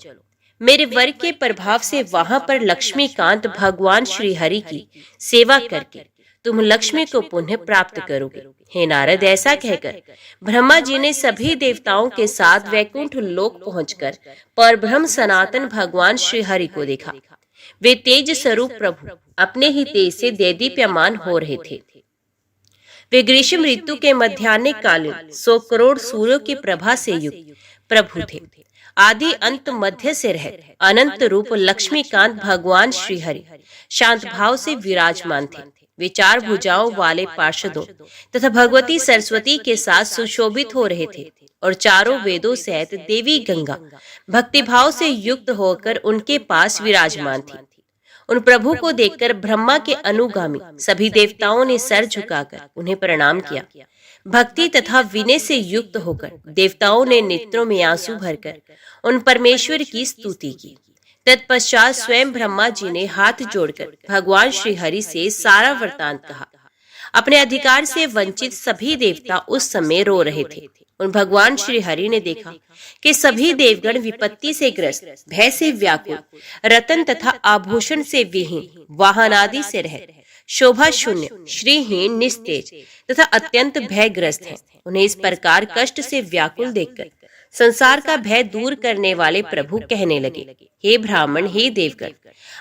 A: मेरे वर के प्रभाव से वहां पर लक्ष्मीकांत भगवान श्री हरि की सेवा करके तुम लक्ष्मी को पुनः प्राप्त करोगे। हे नारद, ऐसा कहकर ब्रह्मा जी ने सभी देवताओं के साथ वैकुंठ लोक पहुंचकर परब्रह्म सनातन भगवान श्री हरि को देखा। वे तेज स्वरूप प्रभु अपने ही तेज से देदीप्यमान हो रहे थे। वे ग्रीष्म ऋतु के मध्याह्न कालीन 100 करोड़ सूर्यों की प्रभा से युक्त प्रभु थे। आदि अंत मध्य से रह अनंत रूप लक्ष्मीकांत भगवान श्री हरि शांत भाव से विराजमान थे। वे 4 भुजाओं वाले पार्षदों तथा भगवती सरस्वती के साथ सुशोभित हो रहे थे और चारों वेदों सहित देवी गंगा भक्तिभाव से युक्त होकर उनके पास विराजमान थी। उन प्रभु को देखकर ब्रह्मा के अनुगामी सभी देवताओं ने सर झुकाकर उन्हें प्रणाम किया। भक्ति तथा विनय से युक्त होकर देवताओं ने नेत्रों में आंसू भरकर उन परमेश्वर की स्तुति की। तत्पश्चात स्वयं ब्रह्मा जी ने हाथ जोड़कर भगवान श्री हरि से सारा वृतांत कहा। अपने अधिकार से वंचित सभी देवता उस समय रो रहे थे। उन भगवान श्री हरि ने देखा कि सभी देवगण विपत्ति से ग्रस्त, भय से व्याकुल, रतन तथा आभूषण से विहीन, वाहन आदि से रहित, शोभा शून्य, श्रीहीन, निस्तेज तथा अत्यंत भयग्रस्त हैं। उन्हें इस प्रकार कष्ट से व्याकुल देखकर संसार का भय दूर करने वाले प्रभु कहने लगे, हे ब्राह्मण, हे देवगण,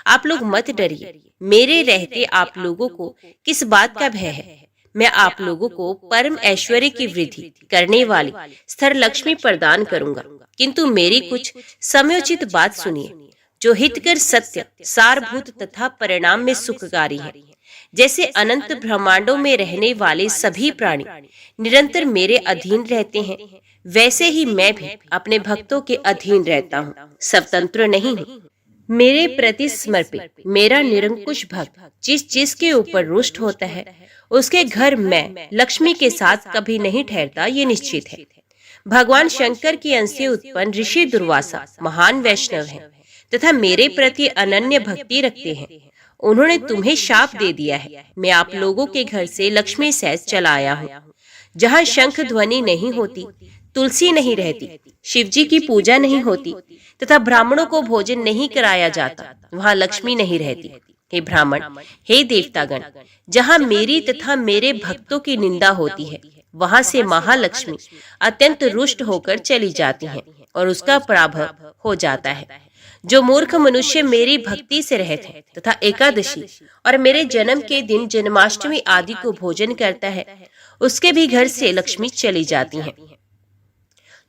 A: आप लोग मत डरिए। मेरे रहते आप लोगों को किस बात का भय है? मैं आप लोगों को परम ऐश्वर्य की वृद्धि करने वाली स्थिर लक्ष्मी प्रदान करूंगा, किंतु मेरी कुछ समयोचित बात सुनिए, जो हितकर, सत्य, सारभूत तथा परिणाम में सुखकारी है। जैसे अनंत ब्रह्मांडों में रहने वाले सभी प्राणी निरंतर मेरे अधीन रहते हैं, वैसे ही मैं भी अपने भक्तों के अधीन रहता हूँ, स्वतंत्र नहीं हूँ। मेरे प्रति समर्पित मेरा निरंकुश भक्त जिसके ऊपर रुष्ट होता है, उसके घर मैं लक्ष्मी के साथ कभी नहीं ठहरता, ये निश्चित है। भगवान शंकर की अंश से उत्पन्न ऋषि दुर्वासा महान वैष्णव हैं तथा मेरे प्रति अनन्य भक्ति रखते हैं। उन्होंने तुम्हें शाप दे दिया है। मैं आप लोगों के घर से लक्ष्मी सहज चला आया हूँ। जहाँ शंख ध्वनि नहीं होती, तुलसी नहीं रहती, शिवजी की पूजा नहीं होती तथा ब्राह्मणों को भोजन नहीं कराया जाता, वहाँ लक्ष्मी नहीं रहती। हे ब्राह्मण, हे देवतागण, जहाँ मेरी तथा मेरे भक्तों की निंदा होती है, वहाँ से महालक्ष्मी अत्यंत रुष्ट होकर चली जाती हैं और उसका पराभव हो जाता है। जो मूर्ख मनुष्य मेरी भक्ति से रहित है तथा एकादशी और मेरे जन्म के दिन जन्माष्टमी आदि को भोजन करता है, उसके भी घर से लक्ष्मी चली जाती हैं।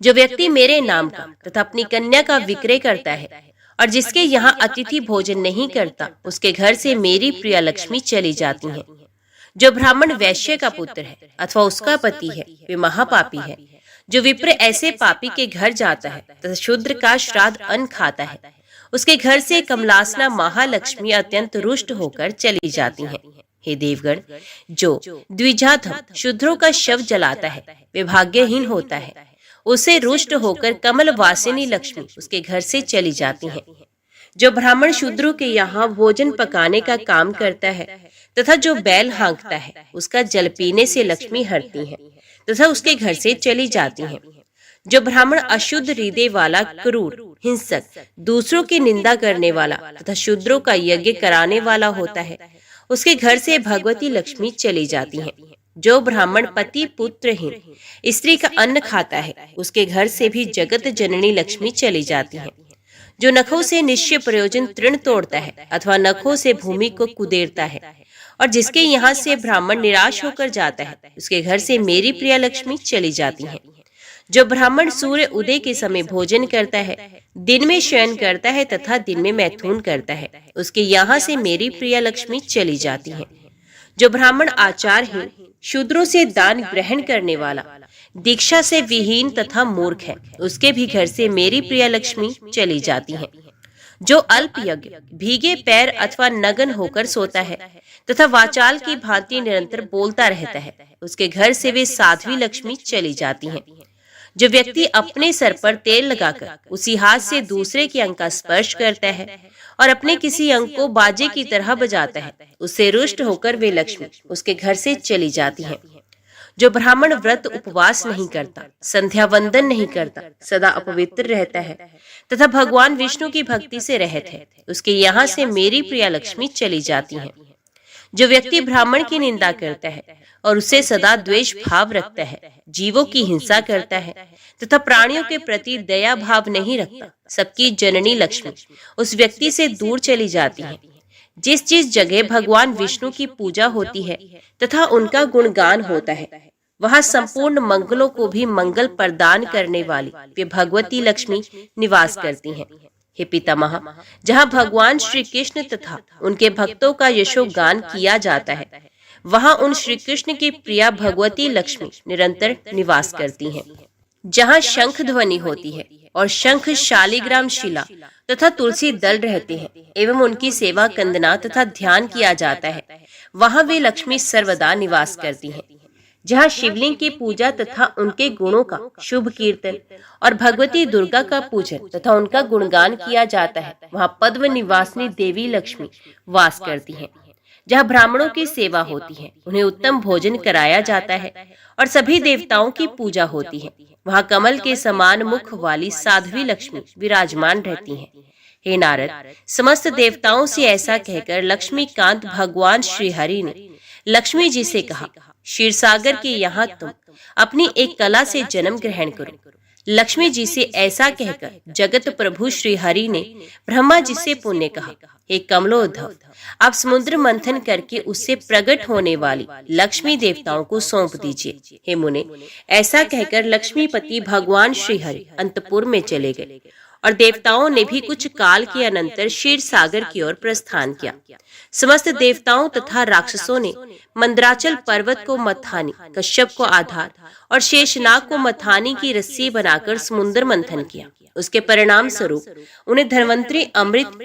A: जो व्यक्ति मेरे नाम का तथा अपनी कन्या का विक्रय करता है और जिसके यहाँ अतिथि भोजन नहीं करता, उसके घर से मेरी प्रिय लक्ष्मी चली जाती हैं। जो ब्राह्मण वैश्य का पुत्र है अथवा उसका पति है, वे महापापी है। जो विप्र ऐसे पापी के घर जाता है तथा शूद्र का श्राद्ध अन्न खाता है, उसके घर से कमलासना महालक्ष्मी अत्यंत रुष्ट होकर चली जाती हैं। हे देवगण, जो द्विजाधम शूद्रों का शव जलाता है, वे भाग्यहीन होता है। उसे रुष्ट होकर कमल वासिनी लक्ष्मी उसके घर से चली जाती हैं। जो ब्राह्मण शूद्रों के यहाँ भोजन पकाने का काम करता है तथा जो बैल हाँकता है, उसका जल पीने से लक्ष्मी हरती है तथा उसके घर से चली जाती हैं। जो ब्राह्मण अशुद्ध हृदय वाला, क्रूर, हिंसक, दूसरों की निंदा करने वाला तथा शूद्रों का यज्ञ कराने वाला होता है, उसके घर से भगवती लक्ष्मी चली जाती हैं। जो ब्राह्मण पति पुत्रहीन स्त्री का अन्न खाता है, उसके घर से भी जगत जननी लक्ष्मी चली जाती हैं। जो नखों से निश्चय प्रयोजन तृण तोड़ता है अथवा नखों से भूमि को कुदेरता है और जिसके यहाँ से ब्राह्मण निराश होकर जाता है, उसके घर से मेरी प्रिय लक्ष्मी चली जाती हैं। जो ब्राह्मण सूर्य उदय के समय भोजन करता है, दिन में शयन करता है तथा दिन में मैथुन करता है, उसके यहाँ से मेरी प्रिय लक्ष्मी चली जाती हैं। जो ब्राह्मण आचारहीन, शूद्रों से दान ग्रहण करने वाला, दीक्षा से विहीन तथा मूर्ख है, उसके भी घर से मेरी प्रिय लक्ष्मी चली जाती हैं। जो अल्प यज्ञ, भीगे पैर अथवा नग्न होकर सोता है तथा वाचाल की भांति निरंतर बोलता रहता है, उसके घर से वे साध्वी लक्ष्मी चली जाती हैं। जो व्यक्ति अपने सर पर तेल लगाकर उसी हाथ से दूसरे के अंग का स्पर्श करता है और अपने किसी अंग को बाजे की तरह बजाता है, उससे रुष्ट होकर वे लक्ष्मी उसके घर से चली जाती हैं। जो ब्राह्मण व्रत उपवास नहीं करता, संध्या वंदन नहीं करता, सदा अपवित्र रहता है तथा भगवान विष्णु की भक्ति से रहित है, उसके यहाँ से मेरी प्रिय लक्ष्मी चली जाती हैं। जो व्यक्ति ब्राह्मण की निंदा करता है और उसे सदा द्वेष भाव रखता है, जीवों की हिंसा करता है तथा प्राणियों के प्रति दया भाव नहीं रखता, सबकी जननी लक्ष्मी उस व्यक्ति से दूर चली जाती है। जिस जगह भगवान विष्णु की पूजा होती है तथा उनका गुणगान होता है, वहाँ संपूर्ण मंगलों को भी मंगल प्रदान करने वाली वे भगवती लक्ष्मी निवास करती हैं। हे पितामह, जहाँ भगवान श्री कृष्ण तथा उनके भक्तों का यशोगान किया जाता है, वहां उन श्री कृष्ण की प्रिया भगवती लक्ष्मी निरंतर निवास करती हैं। जहां शंख ध्वनि होती है और शंख शालिग्राम शिला तथा तुलसी दल रहते हैं एवं उनकी सेवा कंदना तथा ध्यान किया जाता है, वहां वे लक्ष्मी सर्वदा निवास करती हैं। जहाँ शिवलिंग की पूजा तथा उनके गुणों का शुभ कीर्तन और भगवती दुर्गा का पूजन तथा उनका गुणगान किया जाता है, वहाँ पद्म निवासिनी देवी लक्ष्मी वास करती हैं। जहाँ ब्राह्मणों की सेवा होती है, उन्हें उत्तम भोजन कराया जाता है और सभी देवताओं की पूजा होती है, वहाँ कमल के समान मुख वाली साध्वी लक्ष्मी विराजमान रहती हैं। हे नारद, समस्त देवताओं से ऐसा कहकर लक्ष्मीकांत भगवान श्री हरि ने लक्ष्मी जी से कहा, क्षीर सागर के यहाँ तुम अपनी एक कला से जन्म ग्रहण करो। लक्ष्मी जी से ऐसा कहकर जगत प्रभु श्री हरि ने ब्रह्मा जी से पुण्य कहा, हे कमलोद्धव, आप समुद्र मंथन करके उससे प्रकट होने वाली लक्ष्मी देवताओं को सौंप दीजिए। हे मुने, ऐसा कहकर लक्ष्मीपति भगवान श्री हरि अंतपुर में चले गए और देवताओं ने भी कुछ काल के अनंतर क्षीर सागर की ओर प्रस्थान किया। समस्त देवताओं तथा राक्षसों ने मंदराचल पर्वत को मथानी, कश्यप को आधार और शेषनाग को मथानी की रस्सी बनाकर समुद्र मंथन किया। उसके परिणाम स्वरूप उन्हें धन्वंतरी अमृत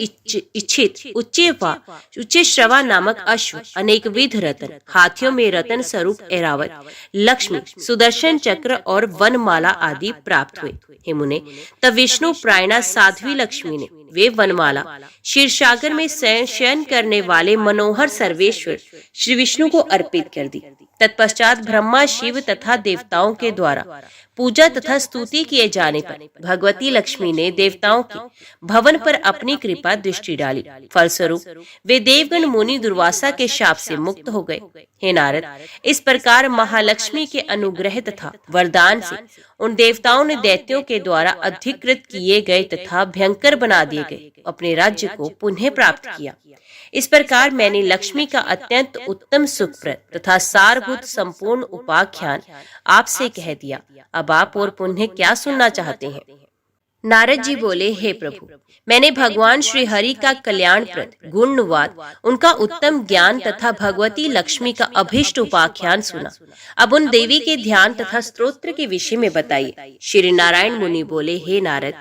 A: इच्छित उच्चे श्रवा नामक अश्व, अनेक विध रतन, हाथियों में रतन स्वरूप ऐरावत, लक्ष्मी, सुदर्शन चक्र और वनमाला आदि प्राप्त हुए। हे मुने, तब विष्णु प्रायणा साध्वी लक्ष्मी ने वे वनमाला क्षीरसागर में शयन करने वाले मनोहर सर्वेश्वर श्री विष्णु को अर्पित कर दी। तत्पश्चात ब्रह्मा, शिव तथा देवताओं के द्वारा पूजा तथा स्तुति किए जाने पर भगवती लक्ष्मी ने देवताओं के भवन पर अपनी कृपा दृष्टि डाली। फलस्वरूप वे देवगण मुनि दुर्वासा के शाप से मुक्त हो गए। हे नारद, इस प्रकार महालक्ष्मी के अनुग्रह तथा वरदान से उन देवताओं ने दैत्यों के द्वारा अधिकृत किए गए तथा भयंकर बना दिए गए अपने राज्य को पुनः प्राप्त किया। इस प्रकार मैंने लक्ष्मी का अत्यंत उत्तम सुखप्रद तथा सारभूत संपूर्ण उपाख्यान आपसे कह दिया। अब आप और पुनः क्या सुनना चाहते हैं? नारद जी बोले, हे प्रभु, मैंने भगवान श्री हरि का कल्याणप्रद गुणवाद, उनका उत्तम ज्ञान तथा भगवती लक्ष्मी का अभिष्ट उपाख्यान सुना। अब उन देवी के ध्यान तथा स्तोत्र के विषय में बताइए। श्री नारायण मुनि बोले, हे नारद,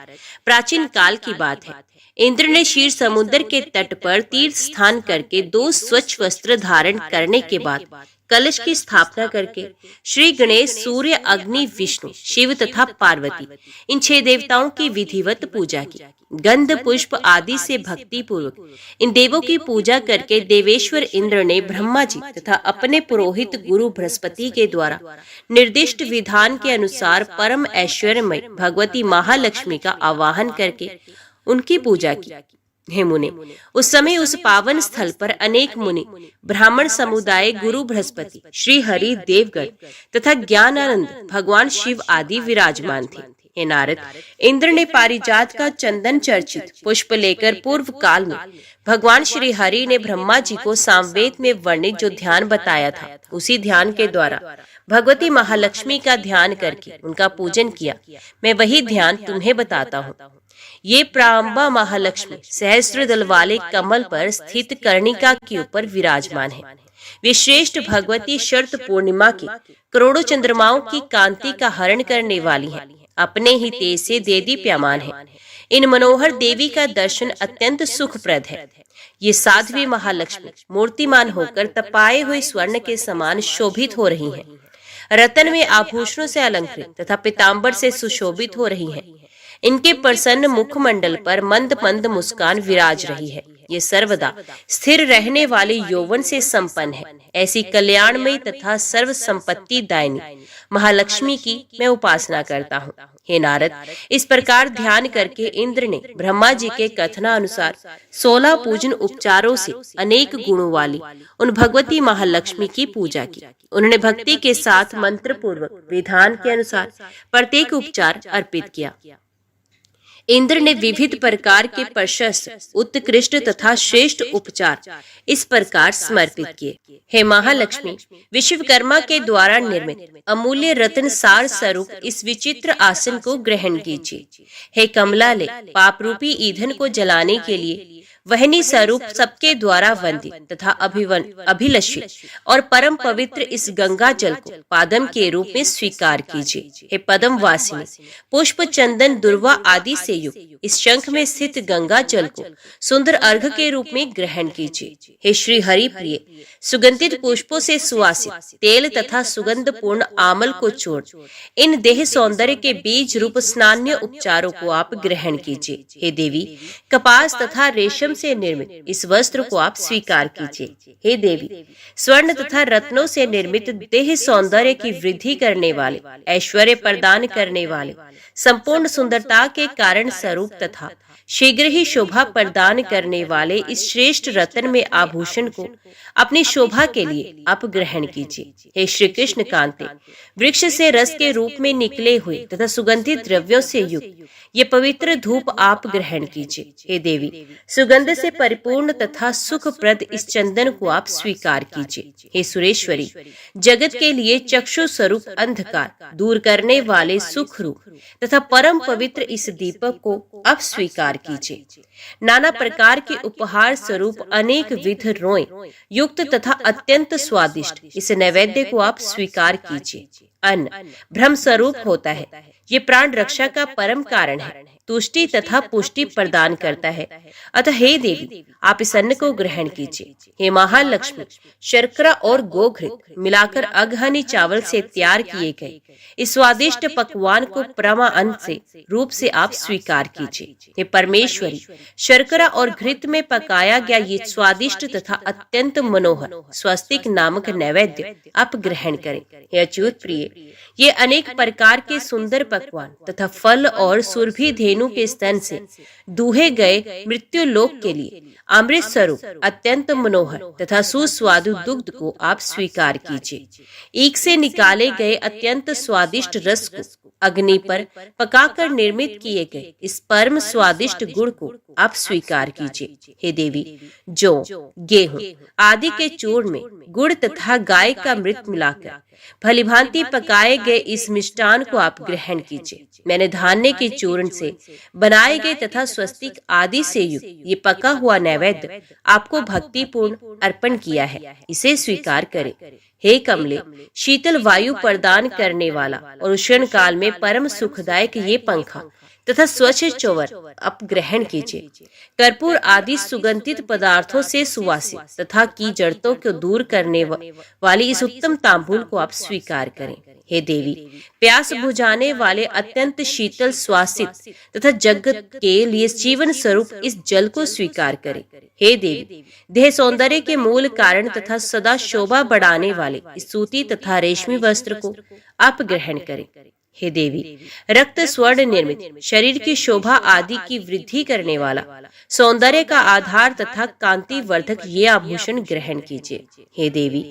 A: प्राचीन काल की बात है। इंद्र ने क्षीर समुद्र के तट पर तीर्थ स्थान करके 2 स्वच्छ वस्त्र धारण करने के बाद कलश की स्थापना करके श्री गणेश, सूर्य, अग्नि, विष्णु, शिव तथा पार्वती, इन 6 देवताओं की विधिवत पूजा की। गंध पुष्प आदि से भक्ति पूर्वक इन देवों की पूजा करके देवेश्वर इंद्र ने ब्रह्मा जी तथा अपने पुरोहित गुरु बृहस्पति के द्वारा निर्दिष्ट विधान के अनुसार परम ऐश्वर्यमय भगवती महालक्ष्मी का आवाहन करके उनकी पूजा की। हे मुने, उस समय उस पावन स्थल पर अनेक मुनि, ब्राह्मण समुदाय, गुरु बृहस्पति, श्री हरि, देवगण तथा ज्ञानानंद भगवान शिव आदि विराजमान थे। हे नारद, इंद्र ने पारिजात का चंदन चर्चित पुष्प लेकर पूर्व काल में भगवान श्री हरि ने ब्रह्मा जी को सामवेद में वर्णित जो ध्यान बताया था, उसी ध्यान के द्वारा भगवती महालक्ष्मी का ध्यान करके उनका पूजन किया। मैं वही ध्यान तुम्हें बताता हूँ। ये प्रारंभा महालक्ष्मी सहस्त्र दल वाले कमल पर स्थित कर्णिका के ऊपर विराजमान है। वे श्रेष्ठ भगवती शरद पूर्णिमा के करोड़ों चंद्रमाओं की कांति का हरण करने वाली हैं। अपने ही तेज से देदीप्यमान है। इन मनोहर देवी का दर्शन अत्यंत सुखप्रद है। ये साध्वी महालक्ष्मी मूर्तिमान होकर तपाए हुए स्वर्ण के समान शोभित हो रही हैं। रतन में आभूषणों से अलंकृत तथा पीताम्बर से सुशोभित हो रही हैं। इनके प्रसन्न मुखमंडल पर मंद मंद मुस्कान विराज रही है। ये सर्वदा स्थिर रहने वाले यौवन से संपन्न है। ऐसी कल्याणमयी तथा सर्व संपत्ति दायिनी महालक्ष्मी की मैं उपासना करता हूँ। हे नारद, इस प्रकार ध्यान करके इंद्र ने ब्रह्मा जी के कथनानुसार 16 पूजन उपचारों से अनेक गुणों वाली उन भगवती महालक्ष्मी की पूजा की। उन्होंने भक्ति के साथ मंत्र पूर्वक विधान के अनुसार प्रत्येक उपचार अर्पित किया। इंद्र ने विविध प्रकार के प्रशस्त, उत्कृष्ट तथा श्रेष्ठ उपचार इस प्रकार समर्पित किए। हे महालक्ष्मी, विश्वकर्मा के द्वारा निर्मित अमूल्य रत्न सार स्वरूप इस विचित्र आसन को ग्रहण कीजिए। हे कमलालय, पाप रूपी ईंधन को जलाने के लिए वहनी स्वरूप सबके द्वारा वंदित तथा अभिलषित और परम पवित्र इस गंगा जल को पादम के रूप में स्वीकार कीजिए। हे पदम वासिनी, पुष्प, चंदन, दुर्वा आदि से युक्त इस शंख में स्थित गंगा जल को सुंदर अर्घ के रूप में ग्रहण कीजिए। हे श्री हरि प्रिय, सुगंधित पुष्पों से सुवासित तेल तथा सुगंध पूर्ण आमल को छोड़ इन देह सौंदर्य के बीज रूप स्नान्य उपचारों को आप ग्रहण कीजिए। हे देवी, कपास तथा रेशम से निर्मित इस वस्त्र को आप स्वीकार कीजिए। हे देवी, स्वर्ण तथा रत्नों से निर्मित देह सौंदर्य की वृद्धि करने वाले, ऐश्वर्य प्रदान करने वाले, संपूर्ण सुंदरता के कारण स्वरूप तथा शीघ्र ही शोभा प्रदान करने वाले इस श्रेष्ठ रत्न में आभूषण को अपनी शोभा के लिए आप ग्रहण कीजिए। हे श्री कृष्ण कांते, वृक्ष से रस के रूप में निकले हुए तथा सुगंधित द्रव्यों से युक्त ये पवित्र धूप आप ग्रहण कीजिए। हे देवी, सुगंध से परिपूर्ण तथा सुखप्रद इस चंदन को आप स्वीकार कीजिए। हे सुरेश्वरी, जगत के लिए चक्षु स्वरूप अंधकार दूर करने वाले सुख रूप तथा परम पवित्र इस दीपक को आप स्वीकार कीजिए। नाना प्रकार के उपहार स्वरूप अनेक विध रोए युक्त तथा अत्यंत स्वादिष्ट इस नैवेद्य को आप स्वीकार कीजिए। अन्न ब्रह्म स्वरूप होता है, ये प्राण रक्षा का परम कारण है, तुष्टि तथा पुष्टि प्रदान करता है। अतः हे देवी, आप इस अन्न को ग्रहण कीजिए। हे महालक्ष्मी, शर्करा और गोघृत मिलाकर अगहनी चावल से तैयार किए गए इस स्वादिष्ट पकवान को परमा अन्न से रूप से आप स्वीकार कीजिए। हे परमेश्वरी, शर्करा और घृत में पकाया गया ये स्वादिष्ट तथा अत्यंत मनोहर स्वस्तिक नामक नैवेद्य आप ग्रहण करें। हे अच्युत प्रिय, ये अनेक प्रकार के सुंदर पकवान तथा फल और सुरभि धेनु के स्तन से दूहे गए मृत्यु लोक के लिए अमृत स्वरूप अत्यंत मनोहर तथा सुस्वादु दुग्ध को आप स्वीकार कीजिए। ईख से निकाले गए अत्यंत स्वादिष्ट रस को अग्नि पर पकाकर निर्मित किए गए इस परम स्वादिष्ट गुड़ को आप स्वीकार कीजिए। हे देवी, जौ, गेहूं आदि के चूर्ण में गुड़ तथा गाय का मृत मिलाकर भलीभांति पकाए गए इस मिष्टान को आप ग्रहण कीजिए। मैंने धान्य के चूर्ण से बनाए गए तथा स्वस्तिक आदि से युक्त ये पका हुआ नैवेद्य आपको भक्तिपूर्ण अर्पण किया है, इसे स्वीकार करें। हे कमले, शीतल वायु प्रदान करने वाला और उष्ण काल में परम सुखदायक ये पंखा तथा स्वच्छ चोवर आप ग्रहण कीजिए। कर्पूर आदि सुगंधित पदार्थों से सुवासित तथा की जड़तों को दूर करने वाली इस उत्तम तांबूल को आप स्वीकार करें। हे देवी, प्यास बुझाने वाले अत्यंत शीतल स्वासित तथा जगत के लिए जीवन स्वरूप इस जल को स्वीकार करें। हे देवी, देह सौंदर्य के मूल कारण तथा सदा शोभा बढ़ाने वाले इस सूती तथा रेशमी वस्त्र को आप ग्रहण करें। हे देवी, रक्त स्वर्ण निर्मित शरीर की शोभा आदि की वृद्धि करने वाला सौंदर्य का आधार तथा कांति वर्धक ये आभूषण ग्रहण कीजिए। हे देवी,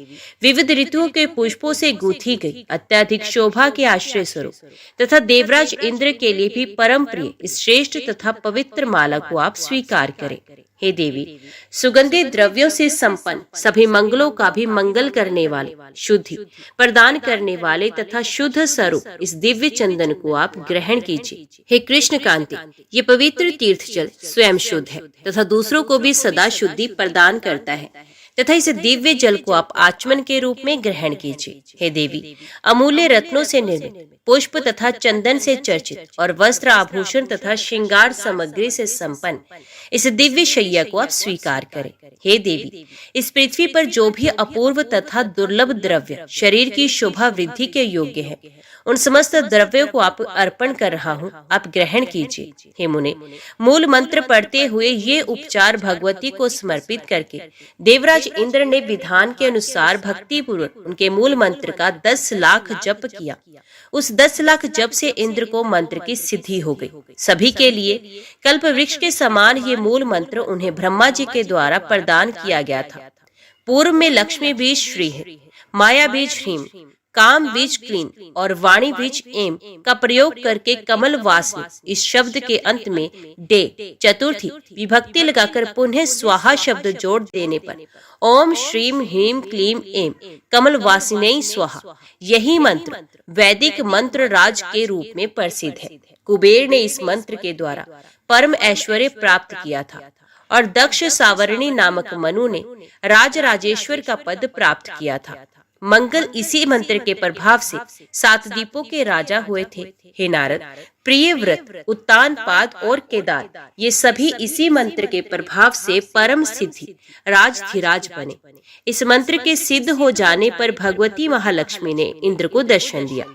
A: विविध ऋतुओं के पुष्पों से गूंथी गई अत्यधिक शोभा के आश्रय स्वरूप तथा देवराज इंद्र के लिए भी परम प्रिय इस श्रेष्ठ तथा पवित्र माला को आप स्वीकार करें। हे देवी, सुगंधित द्रव्यों से संपन्न सभी मंगलों का भी मंगल करने वाले, शुद्धि प्रदान करने वाले तथा शुद्ध स्वरूप इस दिव्य चंदन को आप ग्रहण कीजिए। हे कृष्ण कांति, ये पवित्र तीर्थ जल स्वयं शुद्ध है तथा दूसरों को भी सदा शुद्धि प्रदान करता है तथा इस दिव्य जल को आप आचमन के रूप में ग्रहण कीजिए। हे देवी, अमूल्य रत्नों से निर्मित पुष्प तथा चंदन से चर्चित और वस्त्र आभूषण तथा श्रृंगार सामग्री से संपन्न इस दिव्य शैया को आप स्वीकार करें। हे देवी, इस पृथ्वी पर जो भी अपूर्व तथा दुर्लभ द्रव्य शरीर की शोभा वृद्धि के योग्य है, उन समस्त द्रव्यों को आप अर्पण कर रहा हूँ, आप ग्रहण कीजिए। हे मुने, मूल मंत्र पढ़ते हुए ये उपचार भगवती को समर्पित करके देवराज इंद्र ने विधान के अनुसार भक्ति पूर्वक उनके मूल मंत्र का 10 लाख जप किया। उस 10 लाख जप से इंद्र को मंत्र की सिद्धि हो गई। सभी के लिए कल्प वृक्ष के समान ये मूल मंत्र उन्हें ब्रह्मा जी के द्वारा प्रदान किया गया था। पूर्व में लक्ष्मी बीज श्री है, माया बीज ह्रीम, काम बीज क्लीन और वाणी बीज एम का प्रयोग करके कमल वासनी इस शब्द के अंत में डे चतुर्थी विभक्ति लगाकर पुनः स्वाहा शब्द जोड़ देने पर ओम श्रीम ह्रीम क्लीम एम कमल वासिनी स्वाहा, यही मंत्र वैदिक मंत्र राज के रूप में प्रसिद्ध है। कुबेर ने इस मंत्र के द्वारा परम ऐश्वर्य प्राप्त किया था और दक्ष सावरणी नामक मनु ने राजराजेश्वर का पद प्राप्त किया था। मंगल इसी मंत्र के प्रभाव से 7 द्वीपों के राजा हुए थे। हे नारद, प्रियव्रत, उत्तानपाद और केदार ये सभी इसी मंत्र के प्रभाव से परम सिद्धि राजधिराज बने। इस मंत्र के सिद्ध हो जाने पर भगवती महालक्ष्मी ने इंद्र को दर्शन दिया।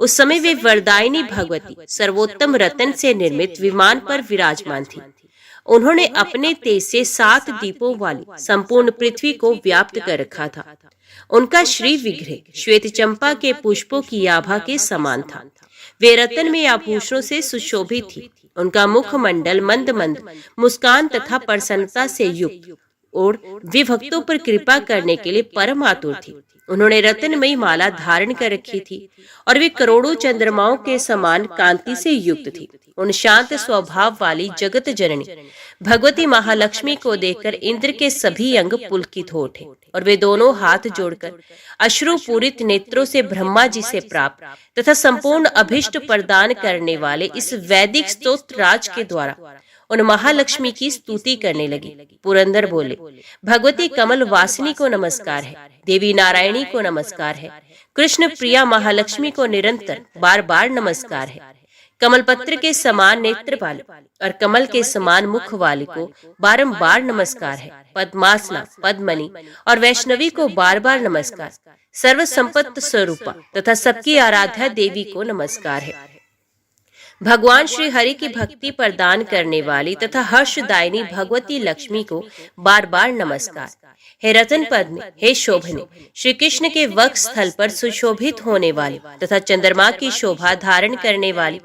A: उस समय वे वरदायिनी भगवती सर्वोत्तम रतन से निर्मित विमान पर विराजमान थी। उन्होंने अपने तेज से 7 द्वीपों वाली संपूर्ण पृथ्वी को व्याप्त कर रखा था। उनका श्री विग्रह श्वेत चंपा के पुष्पों की आभा के समान था। वे रत्न में आभूषणों से सुशोभित थी। उनका मुखमंडल मंद मंद मुस्कान तथा प्रसन्नता से युक्त और विभक्तों पर कृपा करने के लिए परम आतुर थी। उन्होंने रत्नमयी माला धारण कर रखी थी और वे करोड़ों चंद्रमाओं के समान कांति से युक्त थी। उन शांत स्वभाव वाली जगत जननी भगवती महालक्ष्मी को देखकर इंद्र के सभी अंग पुलकित हो उठे और वे दोनों हाथ जोड़कर अश्रुपूरित नेत्रों से ब्रह्मा जी से प्राप्त तथा संपूर्ण अभिष्ट प्रदान करने वाले इस वैदिक स्तोत्र राज के द्वारा उन महालक्ष्मी की स्तुति करने लगी। पुरंदर बोले, भगवती कमल वासिनी को नमस्कार है, देवी नारायणी को नमस्कार है, कृष्ण प्रिया महालक्ष्मी को निरंतर बार बार नमस्कार है। कमल पत्र के समान नेत्र वाले और कमल के समान मुख वाले को बारंबार नमस्कार है। पद्मासना, पद्मनी और वैष्णवी को बार बार नमस्कार। सर्व संपत्ति स्वरूपा तथा सबकी आराध्या देवी को नमस्कार है। भगवान श्री हरि की भक्ति प्रदान करने वाली तथा हर्षदायिनी भगवती लक्ष्मी को बार बार नमस्कार। हे रतन पद्मे, हे शोभने, श्री कृष्ण के वक्ष स्थल पर सुशोभित होने वाली तथा चंद्रमा की शोभा धारण करने वाली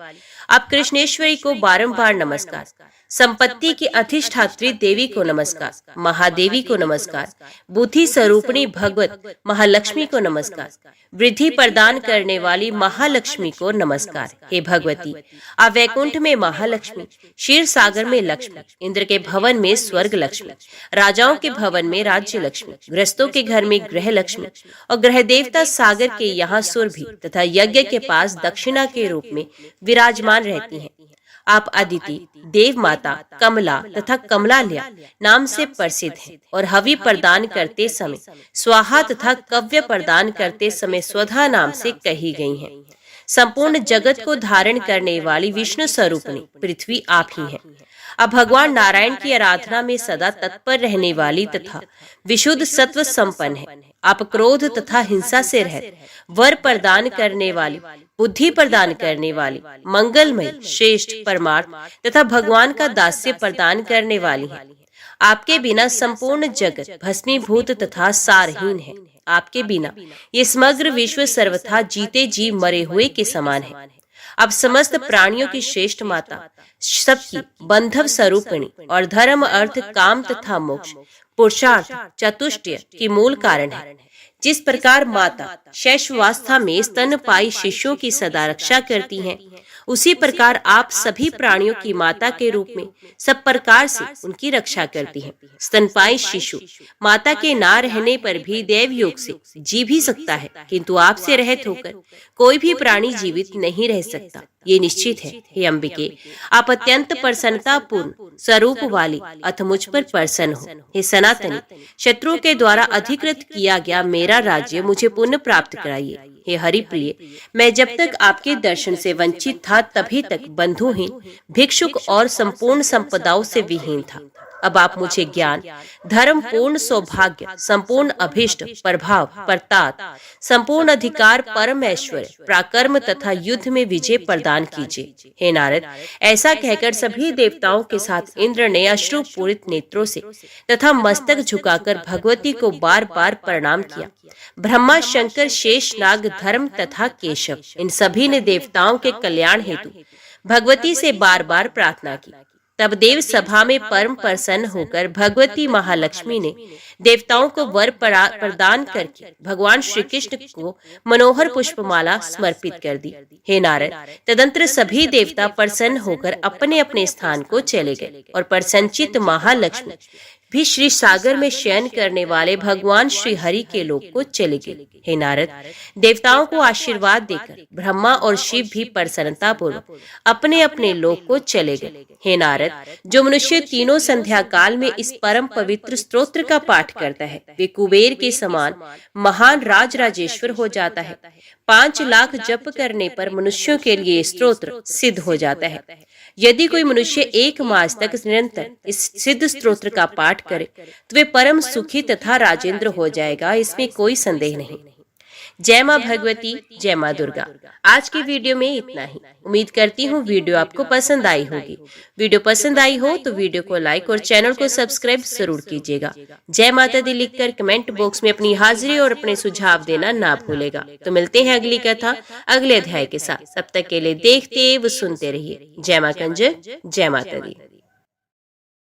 A: आप कृष्णेश्वरी को बारंबार नमस्कार। संपत्ति की अधिष्ठात्री देवी को नमस्कार। महादेवी को नमस्कार। बुद्धि स्वरूपिणी भगवत महालक्ष्मी को नमस्कार। वृद्धि प्रदान करने वाली महालक्ष्मी को नमस्कार। हे भगवती, आप वैकुंठ में महालक्ष्मी, क्षीर सागर में लक्ष्मी, इंद्र के भवन में स्वर्ग लक्ष्मी, राजाओं के भवन में राज्य लक्ष्मी, गृहस्थों के घर में ग्रह लक्ष्मी और ग्रह देवता सागर के यहाँ सुरभि तथा यज्ञ के पास दक्षिणा के रूप में विराजमान रहती हैं। आप अदिति, देव माता, कमला तथा कमलालया नाम से प्रसिद्ध हैं और हवि प्रदान करते समय स्वाहा तथा कव्य प्रदान करते समय स्वधा नाम से कही गई हैं। संपूर्ण जगत को धारण करने वाली विष्णु स्वरूपिणी पृथ्वी आप ही हैं। अब भगवान नारायण की आराधना में सदा तत्पर रहने वाली तथा विशुद्ध सत्व संपन्न है। आप क्रोध तथा हिंसा से रहित, वर प्रदान करने वाली, बुद्धि प्रदान करने वाली, मंगलमय, श्रेष्ठ, परमार्थ तथा भगवान का दास्य प्रदान करने वाली हैं। आपके बिना संपूर्ण जगत भस्मीभूत तथा सारहीन है। आपके बिना ये समग्र विश्व सर्वथा जीते जी मरे हुए के समान है। अब समस्त प्राणियों की श्रेष्ठ माता, सबकी बंधव स्वरूपिणी और धर्म, अर्थ, काम तथा मोक्ष, पुरुषार्थ, चतुष्टय की मूल कारण है। जिस प्रकार माता शैशवावस्था में स्तनपायी शिशुओं की सदा रक्षा करती हैं, उसी प्रकार आप सभी प्राणियों की माता के रूप में सब प्रकार से उनकी रक्षा करती हैं। स्तनपायी शिशु माता के ना रहने पर भी दैव योग से जी भी सकता है, किंतु आपसे रहित होकर कोई भी प्राणी जीवित नहीं रह सकता, ये निश्चित है। हे अंबिके, आप अत्यंत प्रसन्नता पूर्ण स्वरूप वाली अथ मुझ पर प्रसन्न हो। हे सनातनी, शत्रुओं के द्वारा अधिकृत किया गया मेरा राज्य मुझे पुनः प्राप्त कराइए। हे हरि प्रिय, मैं जब तक आपके दर्शन से वंचित था तभी तक बंधुहीन, भिक्षुक और संपूर्ण संपदाओं से विहीन था। अब आप मुझे ज्ञान, धर्म, पूर्ण सौभाग्य, संपूर्ण अभिष्ट, प्रभाव, प्रताप, संपूर्ण अधिकार, परम ऐश्वर्य, पराक्रम तथा युद्ध में विजय प्रदान कीजिए। हे नारद, ऐसा कहकर सभी देवताओं के साथ इंद्र ने अश्रुपूरित नेत्रों से तथा मस्तक झुकाकर भगवती को बार बार प्रणाम किया। ब्रह्मा, शंकर, शेष नाग, धर्म तथा केशव, इन सभी ने देवताओं के कल्याण हेतु भगवती से बार बार प्रार्थना की। तब देव सभा में परम प्रसन्न होकर भगवती महालक्ष्मी ने देवताओं को वर प्रदान करके भगवान श्री कृष्ण को मनोहर पुष्पमाला समर्पित कर दी। हे नारद, तदंतर सभी देवता प्रसन्न होकर अपने अपने स्थान को चले गए और प्रसन्नचित महालक्ष्मी भी श्री सागर में शयन करने वाले भगवान श्री हरि के लोक को चले गए। हे नारद, देवताओं को आशीर्वाद देकर ब्रह्मा और शिव भी प्रसन्नता पूर्वक अपने अपने लोक को चले गए। हे नारद, जो मनुष्य तीनों संध्या काल में इस परम पवित्र स्तोत्र का पाठ करता है वे कुबेर के समान महान राजराजेश्वर हो जाता है। 5 लाख जप करने पर मनुष्यों के लिए स्तोत्र सिद्ध हो जाता है। यदि कोई मनुष्य 1 मास तक निरंतर इस सिद्ध स्तोत्र का पाठ करे तो वे परम सुखी तथा राजेंद्र हो जाएगा, इसमें कोई संदेह नहीं। जय मां भगवती, जय मां दुर्गा। आज की वीडियो में इतना ही। उम्मीद करती हूँ वीडियो आपको पसंद आई होगी। वीडियो पसंद आई हो तो वीडियो को लाइक और चैनल को सब्सक्राइब जरूर कीजिएगा। जय माता दी लिखकर कमेंट बॉक्स में अपनी हाजिरी और अपने सुझाव देना ना भूलेगा। तो मिलते हैं अगली कथा अगले अध्याय के साथ। तब तक के लिए देखते व सुनते रहिए। जय मां कंजर, जय माता दी।